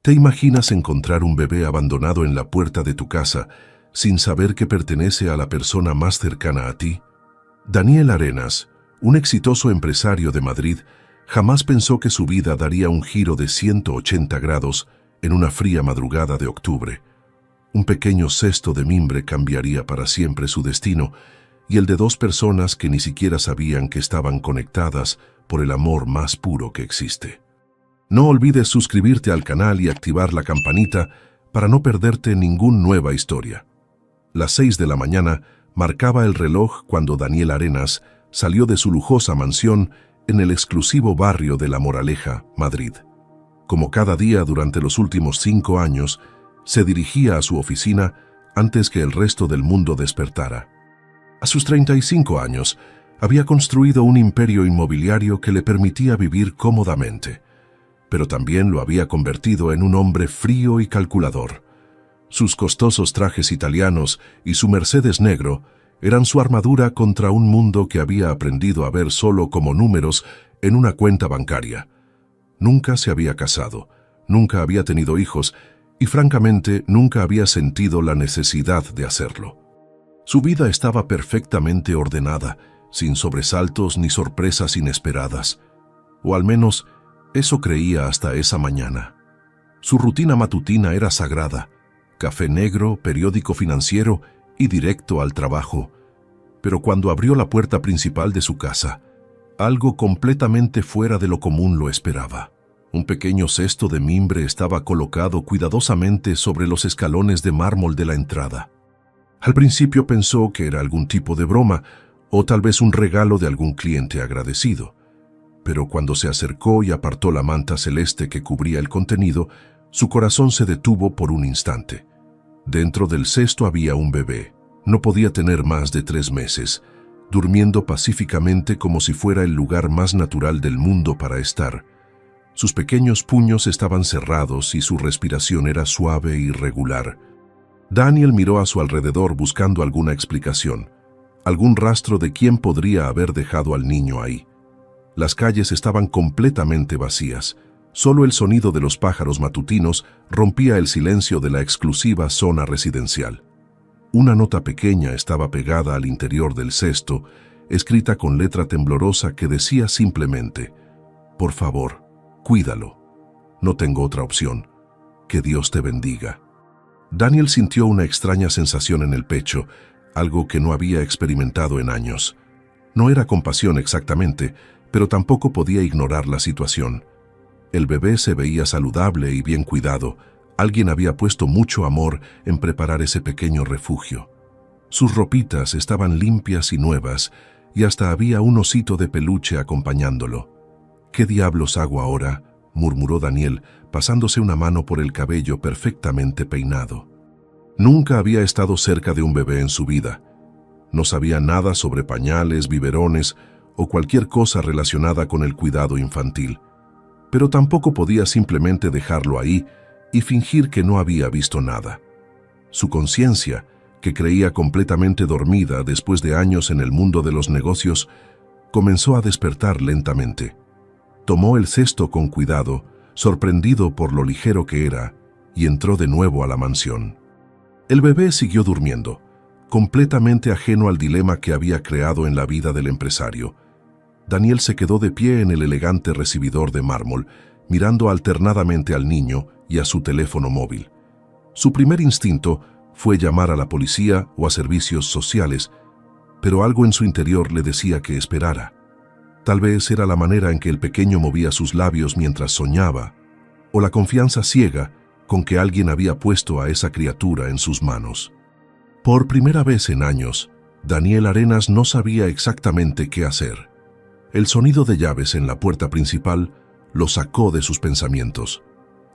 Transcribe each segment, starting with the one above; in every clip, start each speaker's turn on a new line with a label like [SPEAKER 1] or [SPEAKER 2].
[SPEAKER 1] ¿Te imaginas encontrar un bebé abandonado en la puerta de tu casa sin saber que pertenece a la persona más cercana a ti? Daniel Arenas, un exitoso empresario de Madrid, jamás pensó que su vida daría un giro de 180 grados en una fría madrugada de octubre. Un pequeño cesto de mimbre cambiaría para siempre su destino y el de dos personas que ni siquiera sabían que estaban conectadas por el amor más puro que existe. No olvides suscribirte al canal y activar la campanita para no perderte ninguna nueva historia. Las 6 de la mañana marcaba el reloj cuando Daniel Arenas salió de su lujosa mansión en el exclusivo barrio de La Moraleja, Madrid. Como cada día durante los últimos 5 años, se dirigía a su oficina antes que el resto del mundo despertara. A sus 35 años, había construido un imperio inmobiliario que le permitía vivir cómodamente, pero también lo había convertido en un hombre frío y calculador. Sus costosos trajes italianos y su Mercedes negro eran su armadura contra un mundo que había aprendido a ver solo como números en una cuenta bancaria. Nunca se había casado, nunca había tenido hijos y francamente nunca había sentido la necesidad de hacerlo. Su vida estaba perfectamente ordenada, sin sobresaltos ni sorpresas inesperadas, o al menos eso creía hasta esa mañana. Su rutina matutina era sagrada: café negro, periódico financiero y directo al trabajo. Pero cuando abrió la puerta principal de su casa, algo completamente fuera de lo común lo esperaba. Un pequeño cesto de mimbre estaba colocado cuidadosamente sobre los escalones de mármol de la entrada. Al principio pensó que era algún tipo de broma o tal vez un regalo de algún cliente agradecido. Pero cuando se acercó y apartó la manta celeste que cubría el contenido, su corazón se detuvo por un instante. Dentro del cesto había un bebé. No podía tener más de 3 meses, durmiendo pacíficamente como si fuera el lugar más natural del mundo para estar. Sus pequeños puños estaban cerrados y su respiración era suave y regular. Daniel miró a su alrededor buscando alguna explicación, algún rastro de quién podría haber dejado al niño ahí. Las calles estaban completamente vacías. Solo el sonido de los pájaros matutinos rompía el silencio de la exclusiva zona residencial. Una nota pequeña estaba pegada al interior del cesto, escrita con letra temblorosa que decía simplemente: «Por favor, cuídalo. No tengo otra opción. Que Dios te bendiga». Daniel sintió una extraña sensación en el pecho, algo que no había experimentado en años. No era compasión exactamente, pero tampoco podía ignorar la situación. El bebé se veía saludable y bien cuidado. Alguien había puesto mucho amor en preparar ese pequeño refugio. Sus ropitas estaban limpias y nuevas, y hasta había un osito de peluche acompañándolo. «¿Qué diablos hago ahora?», murmuró Daniel, pasándose una mano por el cabello perfectamente peinado. Nunca había estado cerca de un bebé en su vida. No sabía nada sobre pañales, biberones o cualquier cosa relacionada con el cuidado infantil. Pero tampoco podía simplemente dejarlo ahí y fingir que no había visto nada. Su conciencia, que creía completamente dormida después de años en el mundo de los negocios, comenzó a despertar lentamente. Tomó el cesto con cuidado, sorprendido por lo ligero que era, y entró de nuevo a la mansión. El bebé siguió durmiendo, completamente ajeno al dilema que había creado en la vida del empresario. Daniel se quedó de pie en el elegante recibidor de mármol, mirando alternadamente al niño y a su teléfono móvil. Su primer instinto fue llamar a la policía o a servicios sociales, pero algo en su interior le decía que esperara. Tal vez era la manera en que el pequeño movía sus labios mientras soñaba, o la confianza ciega con que alguien había puesto a esa criatura en sus manos. Por primera vez en años, Daniel Arenas no sabía exactamente qué hacer. El sonido de llaves en la puerta principal lo sacó de sus pensamientos.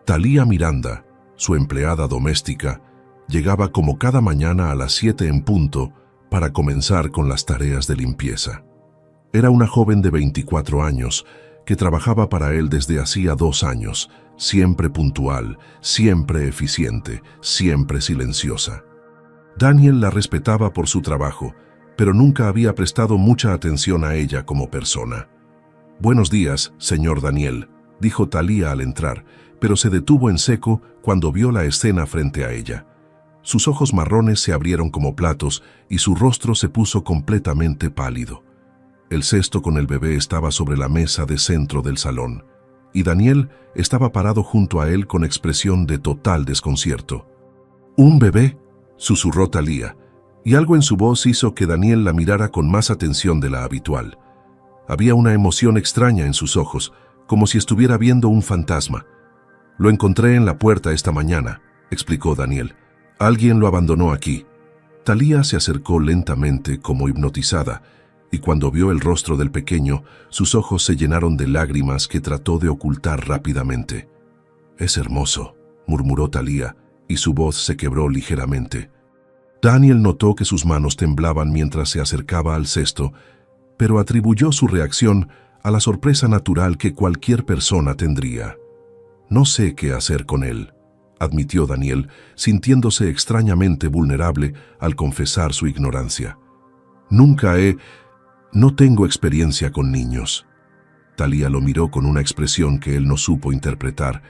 [SPEAKER 1] Talía Miranda, su empleada doméstica, llegaba como cada mañana a las 7 en punto para comenzar con las tareas de limpieza. Era una joven de 24 años que trabajaba para él desde hacía 2 años, siempre puntual, siempre eficiente, siempre silenciosa. Daniel la respetaba por su trabajo, pero nunca había prestado mucha atención a ella como persona. «Buenos días, señor Daniel», dijo Talía al entrar, pero se detuvo en seco cuando vio la escena frente a ella. Sus ojos marrones se abrieron como platos y su rostro se puso completamente pálido. El cesto con el bebé estaba sobre la mesa de centro del salón, y Daniel estaba parado junto a él con expresión de total desconcierto. «¿Un bebé?», susurró Thalía, y algo en su voz hizo que Daniel la mirara con más atención de la habitual. Había una emoción extraña en sus ojos, como si estuviera viendo un fantasma. «Lo encontré en la puerta esta mañana», explicó Daniel. «Alguien lo abandonó aquí». Thalía se acercó lentamente como hipnotizada, y cuando vio el rostro del pequeño, sus ojos se llenaron de lágrimas que trató de ocultar rápidamente. «Es hermoso», murmuró Thalía, y su voz se quebró ligeramente. Daniel notó que sus manos temblaban mientras se acercaba al cesto, pero atribuyó su reacción a la sorpresa natural que cualquier persona tendría. «No sé qué hacer con él», admitió Daniel, sintiéndose extrañamente vulnerable al confesar su ignorancia. «No tengo experiencia con niños». Thalía lo miró con una expresión que él no supo interpretar.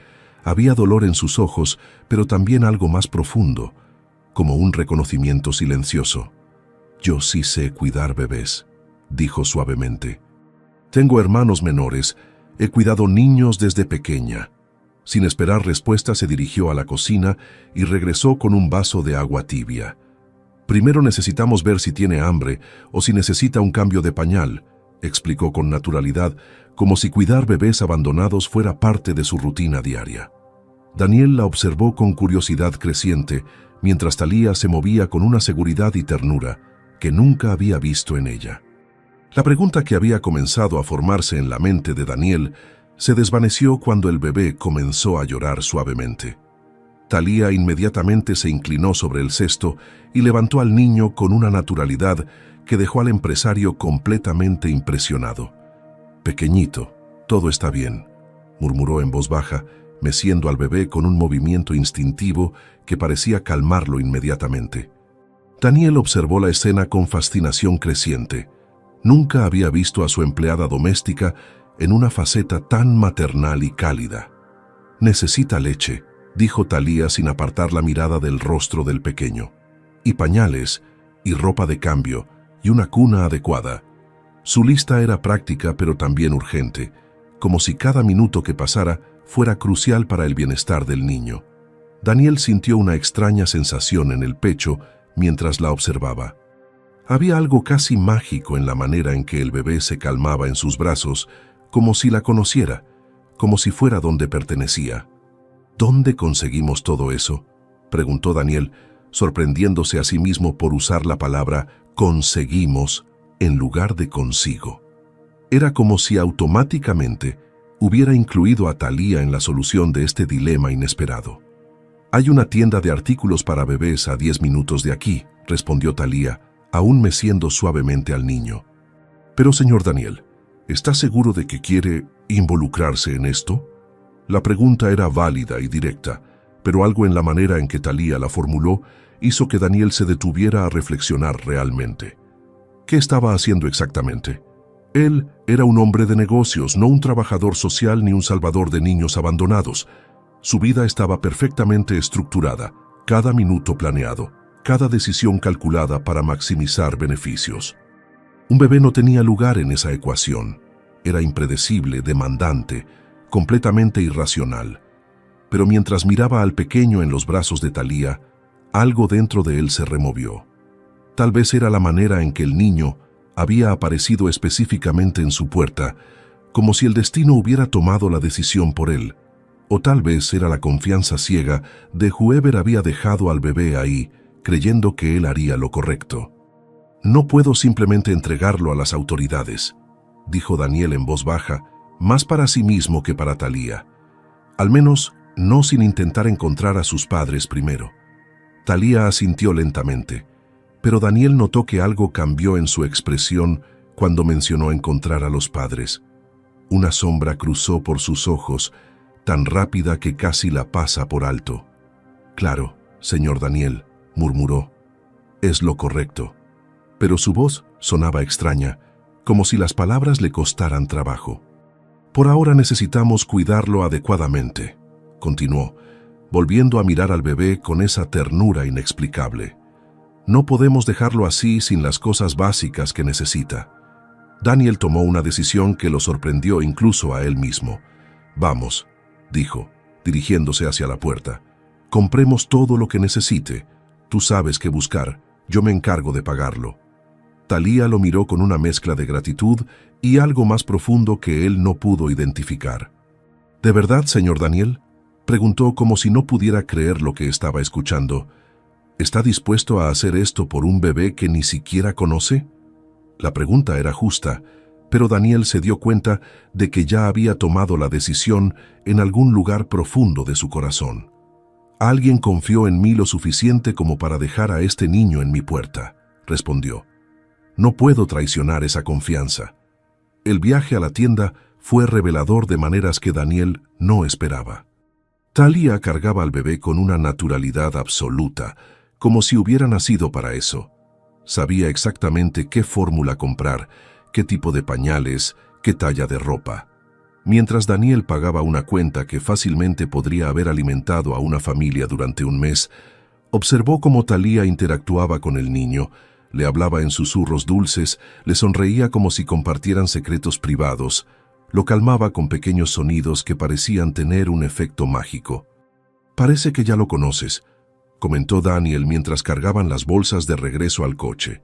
[SPEAKER 1] Había dolor en sus ojos, pero también algo más profundo, como un reconocimiento silencioso. «Yo sí sé cuidar bebés», dijo suavemente. «Tengo hermanos menores, he cuidado niños desde pequeña». Sin esperar respuesta se dirigió a la cocina y regresó con un vaso de agua tibia. «Primero necesitamos ver si tiene hambre o si necesita un cambio de pañal», explicó con naturalidad, como si cuidar bebés abandonados fuera parte de su rutina diaria. Daniel la observó con curiosidad creciente, mientras Thalía se movía con una seguridad y ternura que nunca había visto en ella. La pregunta que había comenzado a formarse en la mente de Daniel se desvaneció cuando el bebé comenzó a llorar suavemente. Thalía inmediatamente se inclinó sobre el cesto y levantó al niño con una naturalidad que dejó al empresario completamente impresionado. «Pequeñito, todo está bien», murmuró en voz baja, meciendo al bebé con un movimiento instintivo que parecía calmarlo inmediatamente. Daniel observó la escena con fascinación creciente. Nunca había visto a su empleada doméstica en una faceta tan maternal y cálida. «Necesita leche», dijo Thalía sin apartar la mirada del rostro del pequeño. «Y pañales, y ropa de cambio, y una cuna adecuada». Su lista era práctica pero también urgente, como si cada minuto que pasara fuera crucial para el bienestar del niño. Daniel sintió una extraña sensación en el pecho mientras la observaba. Había algo casi mágico en la manera en que el bebé se calmaba en sus brazos, como si la conociera, como si fuera donde pertenecía. «¿Dónde conseguimos todo eso?», preguntó Daniel, sorprendiéndose a sí mismo por usar la palabra «conseguimos» en lugar de «consigo». Era como si automáticamente hubiera incluido a Thalía en la solución de este dilema inesperado. «Hay una tienda de artículos para bebés a 10 minutos de aquí», respondió Thalía, aún meciendo suavemente al niño. «Pero, señor Daniel, ¿está seguro de que quiere involucrarse en esto?». La pregunta era válida y directa, pero algo en la manera en que Thalía la formuló hizo que Daniel se detuviera a reflexionar realmente. ¿Qué estaba haciendo exactamente? Él era un hombre de negocios, no un trabajador social ni un salvador de niños abandonados. Su vida estaba perfectamente estructurada, cada minuto planeado, cada decisión calculada para maximizar beneficios. Un bebé no tenía lugar en esa ecuación. Era impredecible, demandante, completamente irracional. Pero mientras miraba al pequeño en los brazos de Thalía, algo dentro de él se removió. Tal vez era la manera en que el niño había aparecido específicamente en su puerta, como si el destino hubiera tomado la decisión por él. O tal vez era la confianza ciega de whoever había dejado al bebé ahí, creyendo que él haría lo correcto. «No puedo simplemente entregarlo a las autoridades», dijo Daniel en voz baja, más para sí mismo que para Thalía. «Al menos no sin intentar encontrar a sus padres primero». Thalía asintió lentamente, pero Daniel notó que algo cambió en su expresión cuando mencionó encontrar a los padres. Una sombra cruzó por sus ojos, tan rápida que casi la pasa por alto. «Claro, señor Daniel», murmuró. «Es lo correcto». Pero su voz sonaba extraña, como si las palabras le costaran trabajo. «Por ahora necesitamos cuidarlo adecuadamente», continuó, volviendo a mirar al bebé con esa ternura inexplicable. No podemos dejarlo así sin las cosas básicas que necesita. Daniel tomó una decisión que lo sorprendió incluso a él mismo. Vamos, dijo, dirigiéndose hacia la puerta. Compremos todo lo que necesite. Tú sabes qué buscar, yo me encargo de pagarlo. Talía lo miró con una mezcla de gratitud y algo más profundo que él no pudo identificar. ¿De verdad, señor Daniel?, preguntó como si no pudiera creer lo que estaba escuchando. ¿Está dispuesto a hacer esto por un bebé que ni siquiera conoce? La pregunta era justa, pero Daniel se dio cuenta de que ya había tomado la decisión en algún lugar profundo de su corazón. Alguien confió en mí lo suficiente como para dejar a este niño en mi puerta, respondió. No puedo traicionar esa confianza. El viaje a la tienda fue revelador de maneras que Daniel no esperaba. Talía cargaba al bebé con una naturalidad absoluta, como si hubiera nacido para eso. Sabía exactamente qué fórmula comprar, qué tipo de pañales, qué talla de ropa. Mientras Daniel pagaba una cuenta que fácilmente podría haber alimentado a una familia durante un mes, observó cómo Talía interactuaba con el niño, le hablaba en susurros dulces, le sonreía como si compartieran secretos privados, lo calmaba con pequeños sonidos que parecían tener un efecto mágico. «Parece que ya lo conoces», comentó Daniel mientras cargaban las bolsas de regreso al coche.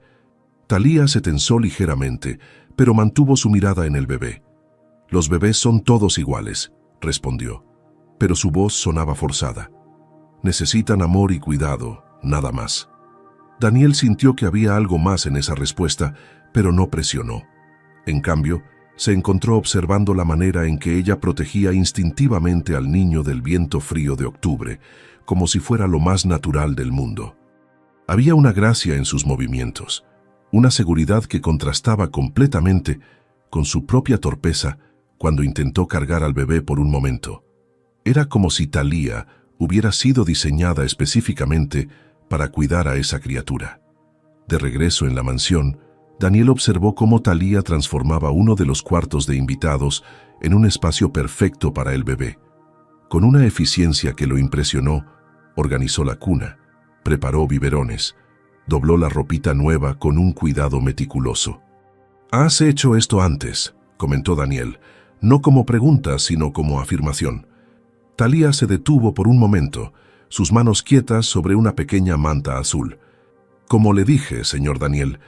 [SPEAKER 1] Talía se tensó ligeramente, pero mantuvo su mirada en el bebé. «Los bebés son todos iguales», respondió, pero su voz sonaba forzada. «Necesitan amor y cuidado, nada más». Daniel sintió que había algo más en esa respuesta, pero no presionó. En cambio, se encontró observando la manera en que ella protegía instintivamente al niño del viento frío de octubre, como si fuera lo más natural del mundo. Había una gracia en sus movimientos, una seguridad que contrastaba completamente con su propia torpeza cuando intentó cargar al bebé por un momento. Era como si Talía hubiera sido diseñada específicamente para cuidar a esa criatura. De regreso en la mansión, Daniel observó cómo Talía transformaba uno de los cuartos de invitados en un espacio perfecto para el bebé. Con una eficiencia que lo impresionó, organizó la cuna, preparó biberones, dobló la ropita nueva con un cuidado meticuloso. «Has hecho esto antes», comentó Daniel, no como pregunta, sino como afirmación. Talía se detuvo por un momento, sus manos quietas sobre una pequeña manta azul. «Como le dije, señor Daniel,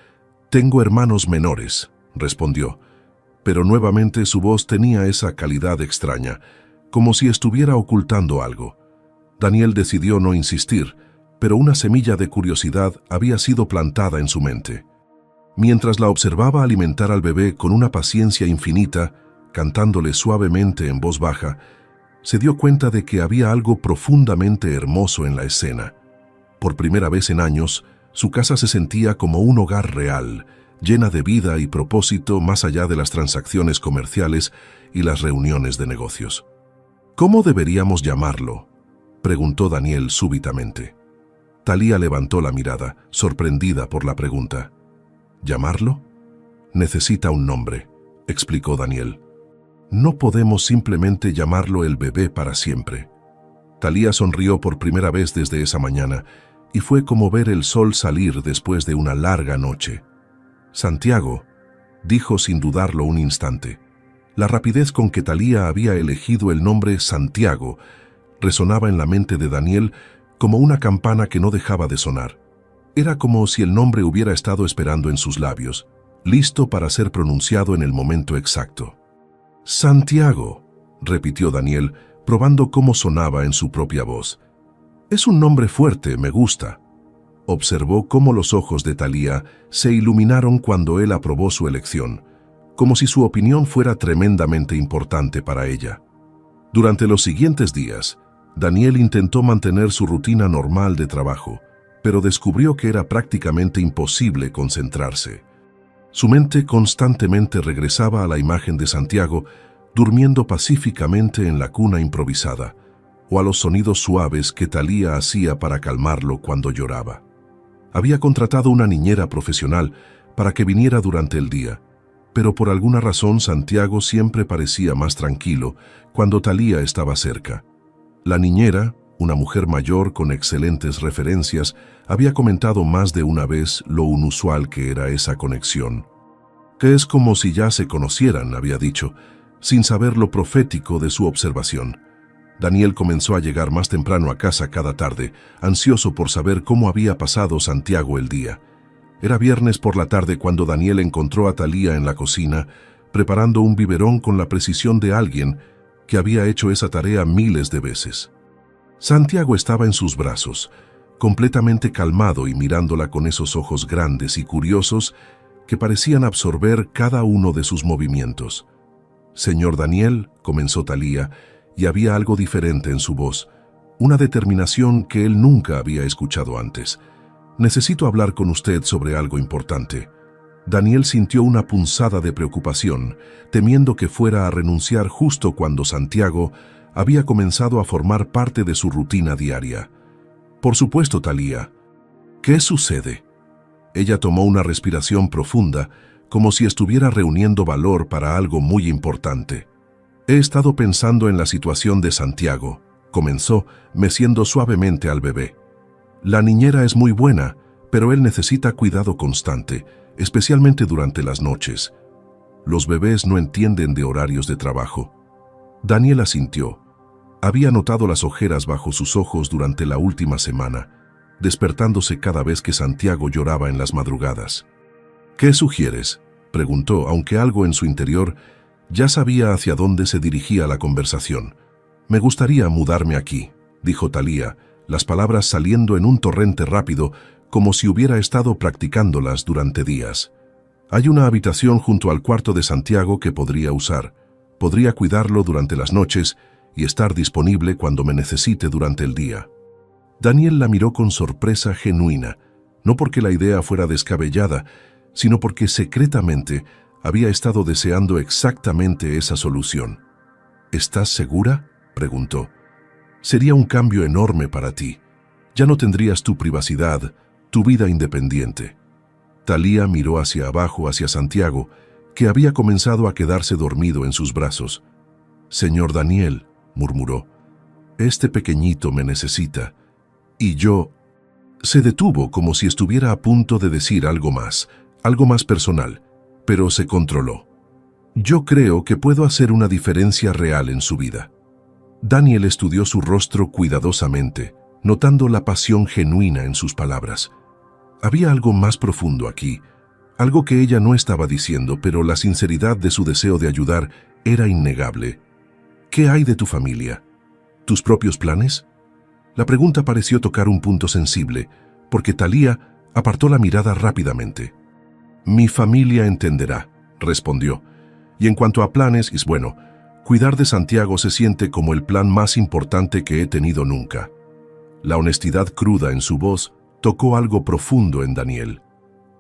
[SPEAKER 1] tengo hermanos menores», respondió, pero nuevamente su voz tenía esa calidad extraña, como si estuviera ocultando algo. Daniel decidió no insistir, pero una semilla de curiosidad había sido plantada en su mente. Mientras la observaba alimentar al bebé con una paciencia infinita, cantándole suavemente en voz baja, se dio cuenta de que había algo profundamente hermoso en la escena. Por primera vez en años, su casa se sentía como un hogar real, llena de vida y propósito más allá de las transacciones comerciales y las reuniones de negocios. «¿Cómo deberíamos llamarlo?», preguntó Daniel súbitamente. Talía levantó la mirada, sorprendida por la pregunta. «¿Llamarlo? Necesita un nombre», explicó Daniel. «No podemos simplemente llamarlo el bebé para siempre». Talía sonrió por primera vez desde esa mañana, y fue como ver el sol salir después de una larga noche. «Santiago», dijo sin dudarlo un instante. La rapidez con que Talía había elegido el nombre Santiago resonaba en la mente de Daniel como una campana que no dejaba de sonar. Era como si el nombre hubiera estado esperando en sus labios, listo para ser pronunciado en el momento exacto. «Santiago», repitió Daniel, probando cómo sonaba en su propia voz. «Es un nombre fuerte, me gusta». Observó cómo los ojos de Talía se iluminaron cuando él aprobó su elección, como si su opinión fuera tremendamente importante para ella. Durante los siguientes días, Daniel intentó mantener su rutina normal de trabajo, pero descubrió que era prácticamente imposible concentrarse. Su mente constantemente regresaba a la imagen de Santiago durmiendo pacíficamente en la cuna improvisada, o a los sonidos suaves que Talía hacía para calmarlo cuando lloraba. Había contratado una niñera profesional para que viniera durante el día, pero por alguna razón Santiago siempre parecía más tranquilo cuando Talía estaba cerca. La niñera, una mujer mayor con excelentes referencias, había comentado más de una vez lo inusual que era esa conexión. Que es como si ya se conocieran, había dicho, sin saber lo profético de su observación. Daniel comenzó a llegar más temprano a casa cada tarde, ansioso por saber cómo había pasado Santiago el día. Era viernes por la tarde cuando Daniel encontró a Thalía en la cocina, preparando un biberón con la precisión de alguien que había hecho esa tarea miles de veces. Santiago estaba en sus brazos, completamente calmado y mirándola con esos ojos grandes y curiosos que parecían absorber cada uno de sus movimientos. «Señor Daniel», comenzó Thalía, y había algo diferente en su voz, una determinación que él nunca había escuchado antes. «Necesito hablar con usted sobre algo importante». Daniel sintió una punzada de preocupación, temiendo que fuera a renunciar justo cuando Santiago había comenzado a formar parte de su rutina diaria. «Por supuesto, Thalía. ¿Qué sucede?» Ella tomó una respiración profunda, como si estuviera reuniendo valor para algo muy importante. «He estado pensando en la situación de Santiago», comenzó, meciendo suavemente al bebé. «La niñera es muy buena, pero él necesita cuidado constante, especialmente durante las noches. Los bebés no entienden de horarios de trabajo». Daniel asintió. Había notado las ojeras bajo sus ojos durante la última semana, despertándose cada vez que Santiago lloraba en las madrugadas. «¿Qué sugieres?», preguntó, aunque algo en su interior ya sabía hacia dónde se dirigía la conversación. «Me gustaría mudarme aquí», dijo Thalía, las palabras saliendo en un torrente rápido, como si hubiera estado practicándolas durante días. «Hay una habitación junto al cuarto de Santiago que podría usar. Podría cuidarlo durante las noches y estar disponible cuando me necesite durante el día». Daniel la miró con sorpresa genuina, no porque la idea fuera descabellada, sino porque secretamente había estado deseando exactamente esa solución. «¿Estás segura?», preguntó. «Sería un cambio enorme para ti. Ya no tendrías tu privacidad, tu vida independiente». Thalía miró hacia abajo, hacia Santiago, que había comenzado a quedarse dormido en sus brazos. «Señor Daniel», murmuró, «este pequeñito me necesita. Y yo...». Se detuvo como si estuviera a punto de decir algo más personal, pero se controló. «Yo creo que puedo hacer una diferencia real en su vida». Daniel estudió su rostro cuidadosamente, notando la pasión genuina en sus palabras. Había algo más profundo aquí, algo que ella no estaba diciendo, pero la sinceridad de su deseo de ayudar era innegable. «¿Qué hay de tu familia? ¿Tus propios planes?». La pregunta pareció tocar un punto sensible, porque Thalía apartó la mirada rápidamente. «Mi familia entenderá», respondió. «Y en cuanto a planes, es bueno, cuidar de Santiago se siente como el plan más importante que he tenido nunca». La honestidad cruda en su voz tocó algo profundo en Daniel.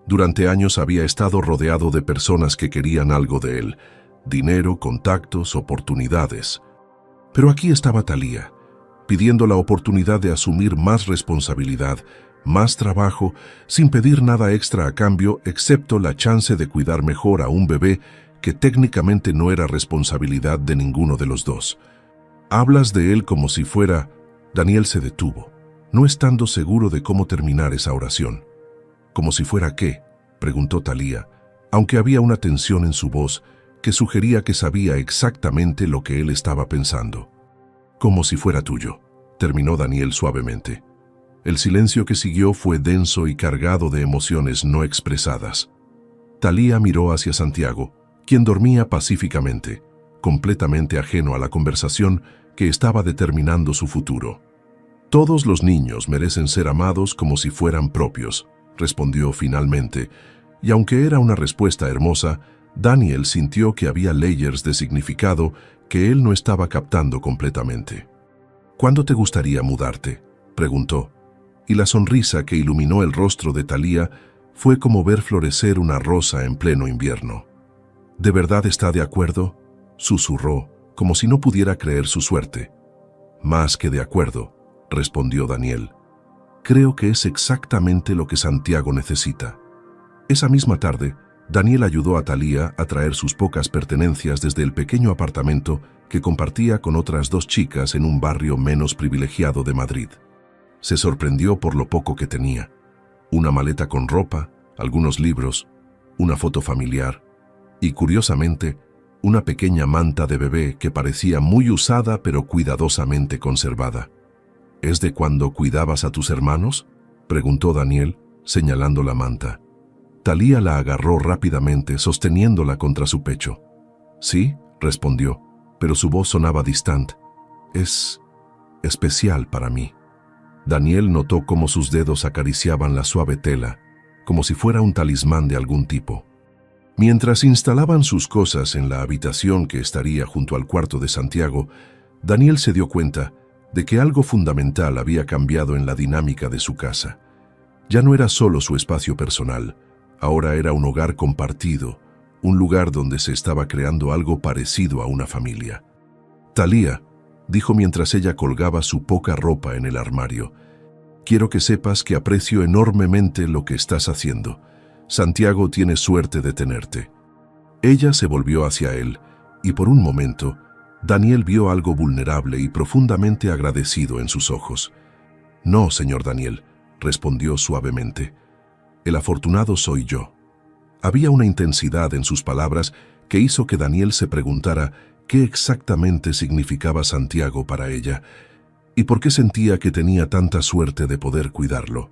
[SPEAKER 1] Durante años había estado rodeado de personas que querían algo de él, dinero, contactos, oportunidades. Pero aquí estaba Thalía, pidiendo la oportunidad de asumir más responsabilidad, más trabajo, sin pedir nada extra a cambio, excepto la chance de cuidar mejor a un bebé que técnicamente no era responsabilidad de ninguno de los dos. «Hablas de él como si fuera...». Daniel se detuvo, no estando seguro de cómo terminar esa oración. «¿Como si fuera qué?», preguntó Thalía, aunque había una tensión en su voz que sugería que sabía exactamente lo que él estaba pensando. «Como si fuera tuyo», terminó Daniel suavemente. El silencio que siguió fue denso y cargado de emociones no expresadas. Thalía miró hacia Santiago, quien dormía pacíficamente, completamente ajeno a la conversación que estaba determinando su futuro. «Todos los niños merecen ser amados como si fueran propios», respondió finalmente, y aunque era una respuesta hermosa, Daniel sintió que había layers de significado que él no estaba captando completamente. «¿Cuándo te gustaría mudarte?», preguntó, y la sonrisa que iluminó el rostro de Thalía fue como ver florecer una rosa en pleno invierno. «¿De verdad está de acuerdo?», susurró, como si no pudiera creer su suerte. «Más que de acuerdo», respondió Daniel. «Creo que es exactamente lo que Santiago necesita». Esa misma tarde, Daniel ayudó a Thalía a traer sus pocas pertenencias desde el pequeño apartamento que compartía con otras 2 chicas en un barrio menos privilegiado de Madrid. Se sorprendió por lo poco que tenía: una maleta con ropa, algunos libros, una foto familiar y, curiosamente, una pequeña manta de bebé que parecía muy usada pero cuidadosamente conservada. ¿Es de cuando cuidabas a tus hermanos?, preguntó Daniel, señalando la manta. Talía la agarró rápidamente, sosteniéndola contra su pecho. «Sí», respondió, pero su voz sonaba distante. «Es especial para mí». Daniel notó cómo sus dedos acariciaban la suave tela, como si fuera un talismán de algún tipo. Mientras instalaban sus cosas en la habitación que estaría junto al cuarto de Santiago, Daniel se dio cuenta de que algo fundamental había cambiado en la dinámica de su casa. Ya no era solo su espacio personal, ahora era un hogar compartido, un lugar donde se estaba creando algo parecido a una familia. «Talía», dijo mientras ella colgaba su poca ropa en el armario, «quiero que sepas que aprecio enormemente lo que estás haciendo. Santiago tiene suerte de tenerte». Ella se volvió hacia él, y por un momento, Daniel vio algo vulnerable y profundamente agradecido en sus ojos. «No, señor Daniel», respondió suavemente. «El afortunado soy yo». Había una intensidad en sus palabras que hizo que Daniel se preguntara qué exactamente significaba Santiago para ella y por qué sentía que tenía tanta suerte de poder cuidarlo.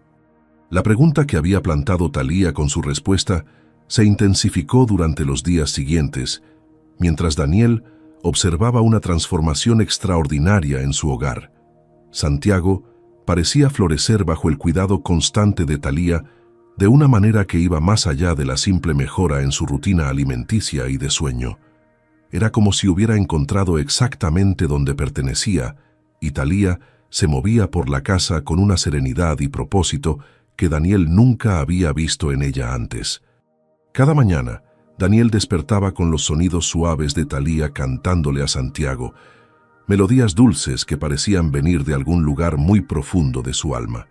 [SPEAKER 1] La pregunta que había plantado Talía con su respuesta se intensificó durante los días siguientes, mientras Daniel observaba una transformación extraordinaria en su hogar. Santiago parecía florecer bajo el cuidado constante de Talía de una manera que iba más allá de la simple mejora en su rutina alimenticia y de sueño. Era como si hubiera encontrado exactamente donde pertenecía, y Talía se movía por la casa con una serenidad y propósito que Daniel nunca había visto en ella antes. Cada mañana, Daniel despertaba con los sonidos suaves de Talía cantándole a Santiago, melodías dulces que parecían venir de algún lugar muy profundo de su alma.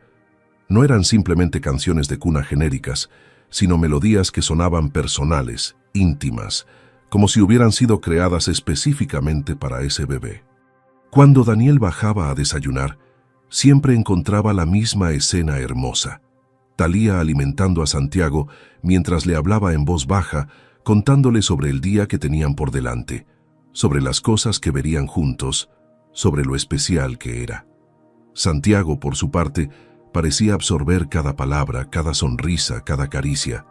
[SPEAKER 1] No eran simplemente canciones de cuna genéricas, sino melodías que sonaban personales, íntimas, como si hubieran sido creadas específicamente para ese bebé. Cuando Daniel bajaba a desayunar, siempre encontraba la misma escena hermosa: Talía alimentando a Santiago mientras le hablaba en voz baja, contándole sobre el día que tenían por delante, sobre las cosas que verían juntos, sobre lo especial que era. Santiago, por su parte, parecía absorber cada palabra, cada sonrisa, cada caricia,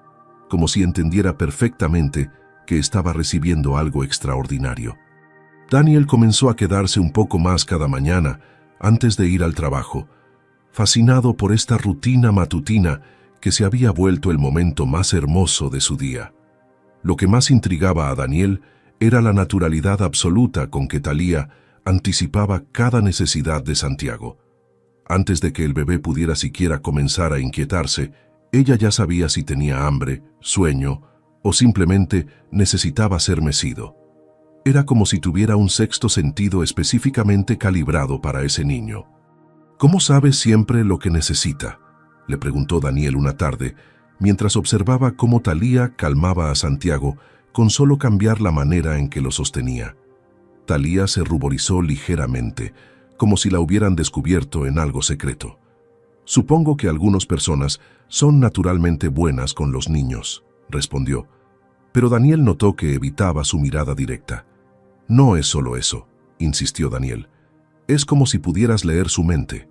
[SPEAKER 1] como si entendiera perfectamente que estaba recibiendo algo extraordinario. Daniel comenzó a quedarse un poco más cada mañana antes de ir al trabajo, fascinado por esta rutina matutina que se había vuelto el momento más hermoso de su día. Lo que más intrigaba a Daniel era la naturalidad absoluta con que Talía anticipaba cada necesidad de Santiago. Antes de que el bebé pudiera siquiera comenzar a inquietarse, ella ya sabía si tenía hambre, sueño o simplemente necesitaba ser mecido. Era como si tuviera un sexto sentido específicamente calibrado para ese niño. «¿Cómo sabe siempre lo que necesita?», le preguntó Daniel una tarde, mientras observaba cómo Talía calmaba a Santiago con solo cambiar la manera en que lo sostenía. Talía se ruborizó ligeramente, como si la hubieran descubierto en algo secreto. «Supongo que algunas personas son naturalmente buenas con los niños», respondió, pero Daniel notó que evitaba su mirada directa. «No es solo eso», insistió Daniel. «Es como si pudieras leer su mente.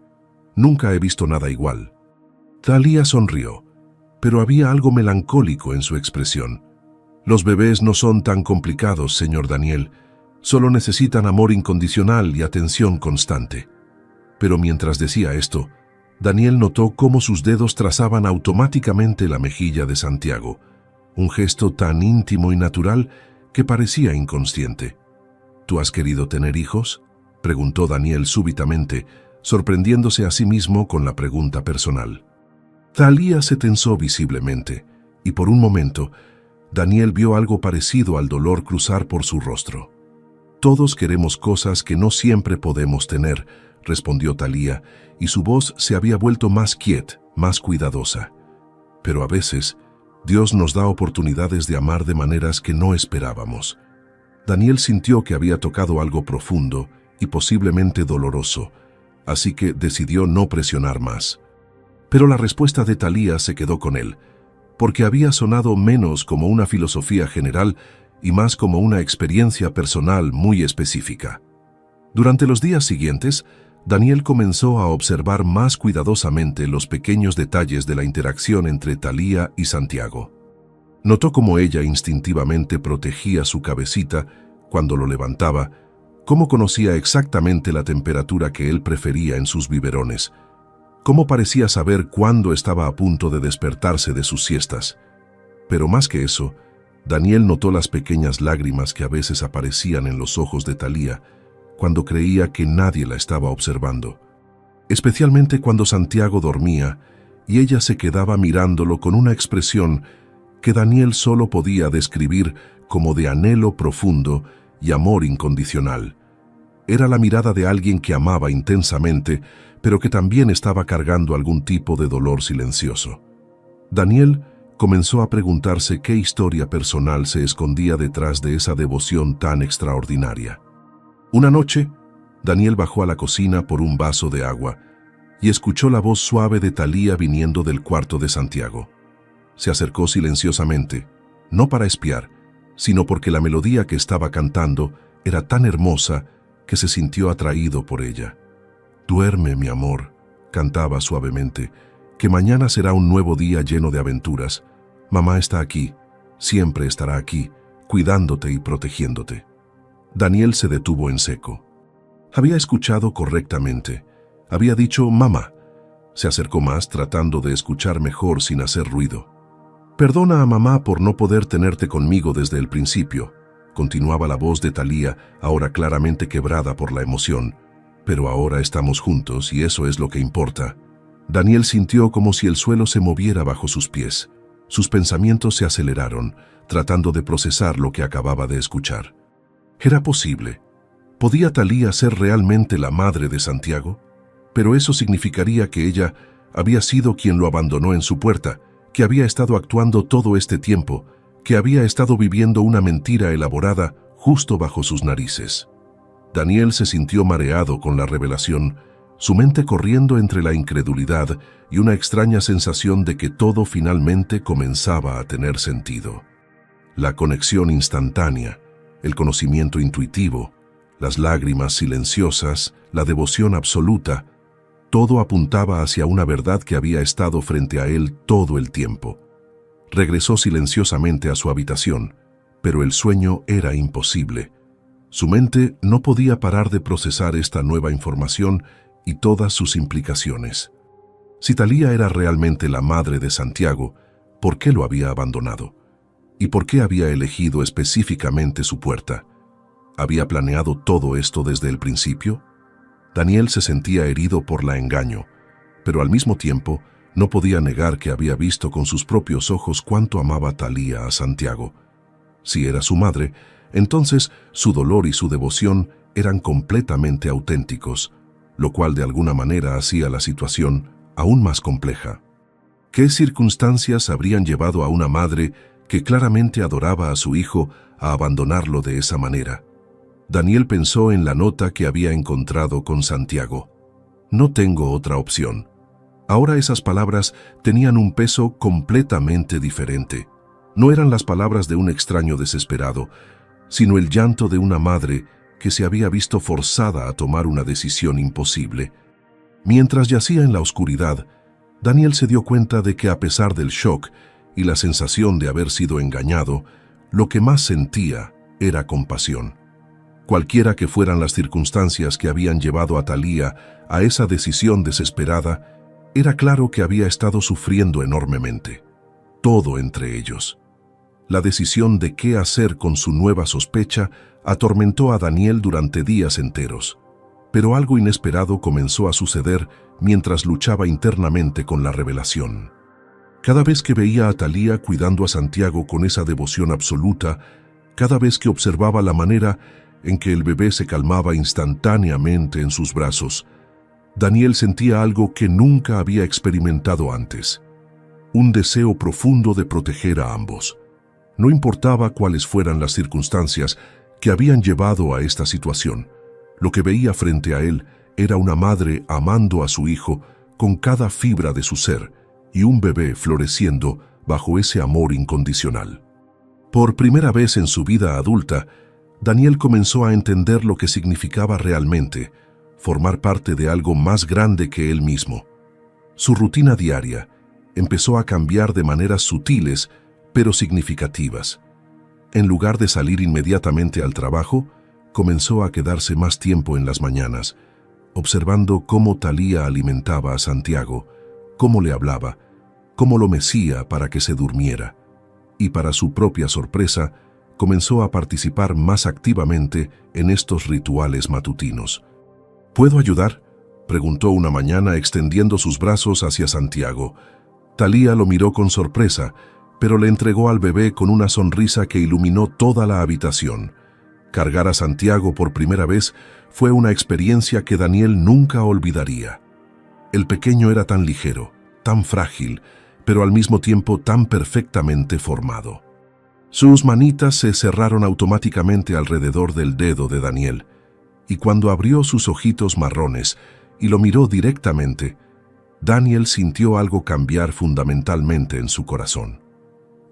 [SPEAKER 1] Nunca he visto nada igual». Talía sonrió, pero había algo melancólico en su expresión. «Los bebés no son tan complicados, señor Daniel. Solo necesitan amor incondicional y atención constante». Pero mientras decía esto, Daniel notó cómo sus dedos trazaban automáticamente la mejilla de Santiago, un gesto tan íntimo y natural que parecía inconsciente. «¿Tú has querido tener hijos?», preguntó Daniel súbitamente, sorprendiéndose a sí mismo con la pregunta personal. Talía se tensó visiblemente, y por un momento, Daniel vio algo parecido al dolor cruzar por su rostro. «Todos queremos cosas que no siempre podemos tener», respondió Talía, y su voz se había vuelto más quieta, más cuidadosa. «Pero a veces, Dios nos da oportunidades de amar de maneras que no esperábamos». Daniel sintió que había tocado algo profundo y posiblemente doloroso, así que decidió no presionar más. Pero la respuesta de Thalía se quedó con él, porque había sonado menos como una filosofía general y más como una experiencia personal muy específica. Durante los días siguientes, Daniel comenzó a observar más cuidadosamente los pequeños detalles de la interacción entre Thalía y Santiago. Notó cómo ella instintivamente protegía su cabecita cuando lo levantaba, cómo conocía exactamente la temperatura que él prefería en sus biberones, cómo parecía saber cuándo estaba a punto de despertarse de sus siestas. Pero más que eso, Daniel notó las pequeñas lágrimas que a veces aparecían en los ojos de Thalía cuando creía que nadie la estaba observando, especialmente cuando Santiago dormía y ella se quedaba mirándolo con una expresión que Daniel solo podía describir como de anhelo profundo y amor incondicional. Era la mirada de alguien que amaba intensamente, pero que también estaba cargando algún tipo de dolor silencioso. Daniel comenzó a preguntarse qué historia personal se escondía detrás de esa devoción tan extraordinaria. Una noche, Daniel bajó a la cocina por un vaso de agua y escuchó la voz suave de Thalía viniendo del cuarto de Santiago. Se acercó silenciosamente, no para espiar, sino porque la melodía que estaba cantando era tan hermosa que se sintió atraído por ella. «Duerme, mi amor», cantaba suavemente, «que mañana será un nuevo día lleno de aventuras. Mamá está aquí, siempre estará aquí, cuidándote y protegiéndote». Daniel se detuvo en seco. Había escuchado correctamente. Había dicho «mamá». Se acercó más tratando de escuchar mejor sin hacer ruido. «Perdona a mamá por no poder tenerte conmigo desde el principio», continuaba la voz de Thalía, ahora claramente quebrada por la emoción. «Pero ahora estamos juntos y eso es lo que importa». Daniel sintió como si el suelo se moviera bajo sus pies. Sus pensamientos se aceleraron, tratando de procesar lo que acababa de escuchar. ¿Era posible? ¿Podía Thalía ser realmente la madre de Santiago? Pero eso significaría que ella había sido quien lo abandonó en su puerta, que había estado actuando todo este tiempo, que había estado viviendo una mentira elaborada justo bajo sus narices. Daniel se sintió mareado con la revelación, su mente corriendo entre la incredulidad y una extraña sensación de que todo finalmente comenzaba a tener sentido. La conexión instantánea, el conocimiento intuitivo, las lágrimas silenciosas, la devoción absoluta, todo apuntaba hacia una verdad que había estado frente a él todo el tiempo. Regresó silenciosamente a su habitación, pero el sueño era imposible. Su mente no podía parar de procesar esta nueva información y todas sus implicaciones. Si Thalía era realmente la madre de Santiago, ¿por qué lo había abandonado? ¿Y por qué había elegido específicamente su puerta? ¿Había planeado todo esto desde el principio? Daniel se sentía herido por la engaño, pero al mismo tiempo no podía negar que había visto con sus propios ojos cuánto amaba Thalía a Santiago. Si era su madre, entonces su dolor y su devoción eran completamente auténticos, lo cual de alguna manera hacía la situación aún más compleja. ¿Qué circunstancias habrían llevado a una madre que claramente adoraba a su hijo a abandonarlo de esa manera? Daniel pensó en la nota que había encontrado con Santiago. «No tengo otra opción». Ahora esas palabras tenían un peso completamente diferente. No eran las palabras de un extraño desesperado, sino el llanto de una madre que se había visto forzada a tomar una decisión imposible. Mientras yacía en la oscuridad, Daniel se dio cuenta de que a pesar del shock y la sensación de haber sido engañado, lo que más sentía era compasión. Cualquiera que fueran las circunstancias que habían llevado a Thalía a esa decisión desesperada, era claro que había estado sufriendo enormemente. Todo entre ellos. La decisión de qué hacer con su nueva sospecha atormentó a Daniel durante días enteros. Pero algo inesperado comenzó a suceder mientras luchaba internamente con la revelación. Cada vez que veía a Thalía cuidando a Santiago con esa devoción absoluta, cada vez que observaba la manera en que el bebé se calmaba instantáneamente en sus brazos, Daniel sentía algo que nunca había experimentado antes. Un deseo profundo de proteger a ambos. No importaba cuáles fueran las circunstancias, que habían llevado a esta situación. Lo que veía frente a él era una madre amando a su hijo con cada fibra de su ser y un bebé floreciendo bajo ese amor incondicional. Por primera vez en su vida adulta, Daniel comenzó a entender lo que significaba realmente formar parte de algo más grande que él mismo. Su rutina diaria empezó a cambiar de maneras sutiles pero significativas. En lugar de salir inmediatamente al trabajo, comenzó a quedarse más tiempo en las mañanas, observando cómo Talía alimentaba a Santiago, cómo le hablaba, cómo lo mecía para que se durmiera. Y para su propia sorpresa, comenzó a participar más activamente en estos rituales matutinos. ¿Puedo ayudar?, preguntó una mañana extendiendo sus brazos hacia Santiago. Talía lo miró con sorpresa, pero le entregó al bebé con una sonrisa que iluminó toda la habitación. Cargar a Santiago por primera vez fue una experiencia que Daniel nunca olvidaría. El pequeño era tan ligero, tan frágil, pero al mismo tiempo tan perfectamente formado. Sus manitas se cerraron automáticamente alrededor del dedo de Daniel, y cuando abrió sus ojitos marrones y lo miró directamente, Daniel sintió algo cambiar fundamentalmente en su corazón.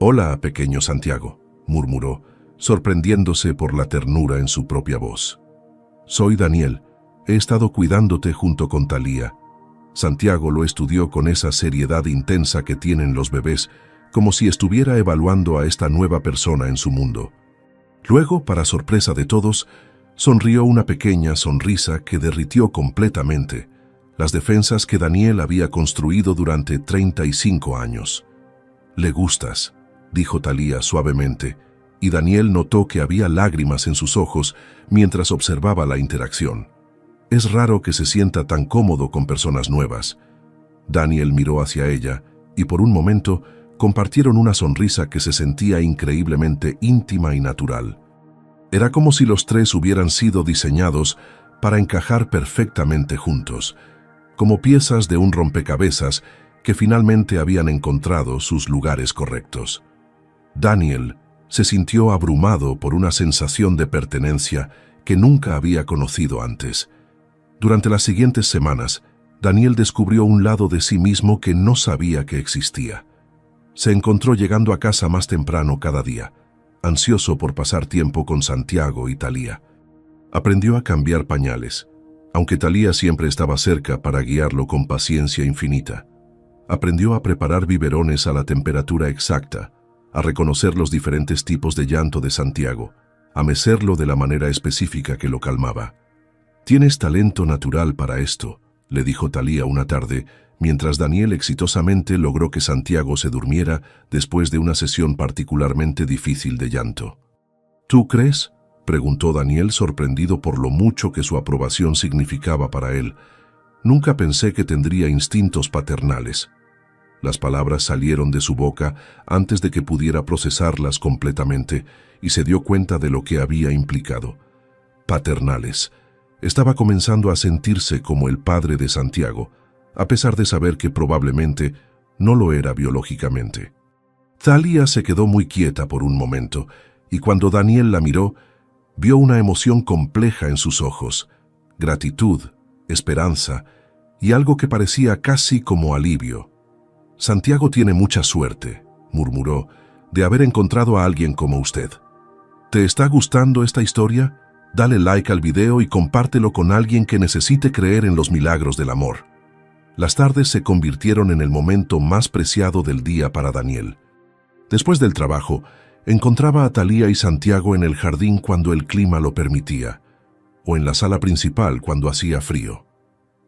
[SPEAKER 1] «Hola, pequeño Santiago», murmuró, sorprendiéndose por la ternura en su propia voz. «Soy Daniel. He estado cuidándote junto con Talía». Santiago lo estudió con esa seriedad intensa que tienen los bebés, como si estuviera evaluando a esta nueva persona en su mundo. Luego, para sorpresa de todos, sonrió una pequeña sonrisa que derritió completamente las defensas que Daniel había construido durante 35 años. «Le gustas», dijo Talía suavemente, y Daniel notó que había lágrimas en sus ojos mientras observaba la interacción. Es raro que se sienta tan cómodo con personas nuevas. Daniel miró hacia ella y por un momento compartieron una sonrisa que se sentía increíblemente íntima y natural. Era como si los tres hubieran sido diseñados para encajar perfectamente juntos, como piezas de un rompecabezas que finalmente habían encontrado sus lugares correctos. Daniel se sintió abrumado por una sensación de pertenencia que nunca había conocido antes. Durante las siguientes semanas, Daniel descubrió un lado de sí mismo que no sabía que existía. Se encontró llegando a casa más temprano cada día, ansioso por pasar tiempo con Santiago y Talía. Aprendió a cambiar pañales, aunque Talía siempre estaba cerca para guiarlo con paciencia infinita. Aprendió a preparar biberones a la temperatura exacta, a reconocer los diferentes tipos de llanto de Santiago, a mecerlo de la manera específica que lo calmaba. «Tienes talento natural para esto», le dijo Talía una tarde, mientras Daniel exitosamente logró que Santiago se durmiera después de una sesión particularmente difícil de llanto. «¿Tú crees?», preguntó Daniel sorprendido por lo mucho que su aprobación significaba para él. «Nunca pensé que tendría instintos paternales». Las palabras salieron de su boca antes de que pudiera procesarlas completamente y se dio cuenta de lo que había implicado. Paternales. Estaba comenzando a sentirse como el padre de Santiago, a pesar de saber que probablemente no lo era biológicamente. Talía se quedó muy quieta por un momento, y cuando Daniel la miró, vio una emoción compleja en sus ojos, gratitud, esperanza y algo que parecía casi como alivio. «Santiago tiene mucha suerte», murmuró, «de haber encontrado a alguien como usted. ¿Te está gustando esta historia? Dale like al video y compártelo con alguien que necesite creer en los milagros del amor». Las tardes se convirtieron en el momento más preciado del día para Daniel. Después del trabajo, encontraba a Talía y Santiago en el jardín cuando el clima lo permitía, o en la sala principal cuando hacía frío.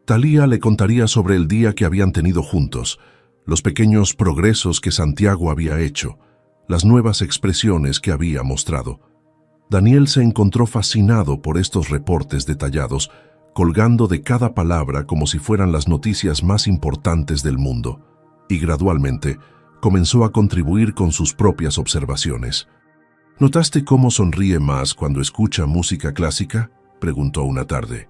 [SPEAKER 1] Talía le contaría sobre el día que habían tenido juntos, los pequeños progresos que Santiago había hecho, las nuevas expresiones que había mostrado. Daniel se encontró fascinado por estos reportes detallados, colgando de cada palabra como si fueran las noticias más importantes del mundo, y gradualmente comenzó a contribuir con sus propias observaciones. «¿Notaste cómo sonríe más cuando escucha música clásica?», preguntó una tarde.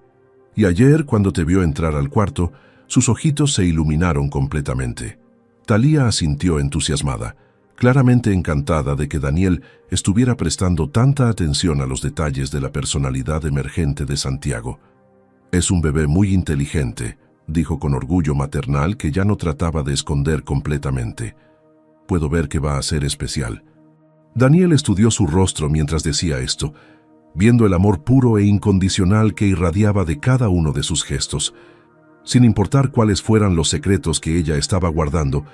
[SPEAKER 1] «Y ayer, cuando te vio entrar al cuarto, sus ojitos se iluminaron completamente». Talía asintió entusiasmada, claramente encantada de que Daniel estuviera prestando tanta atención a los detalles de la personalidad emergente de Santiago. «Es un bebé muy inteligente», dijo con orgullo maternal que ya no trataba de esconder completamente. «Puedo ver que va a ser especial». Daniel estudió su rostro mientras decía esto, viendo el amor puro e incondicional que irradiaba de cada uno de sus gestos. Sin importar cuáles fueran los secretos que ella estaba guardando,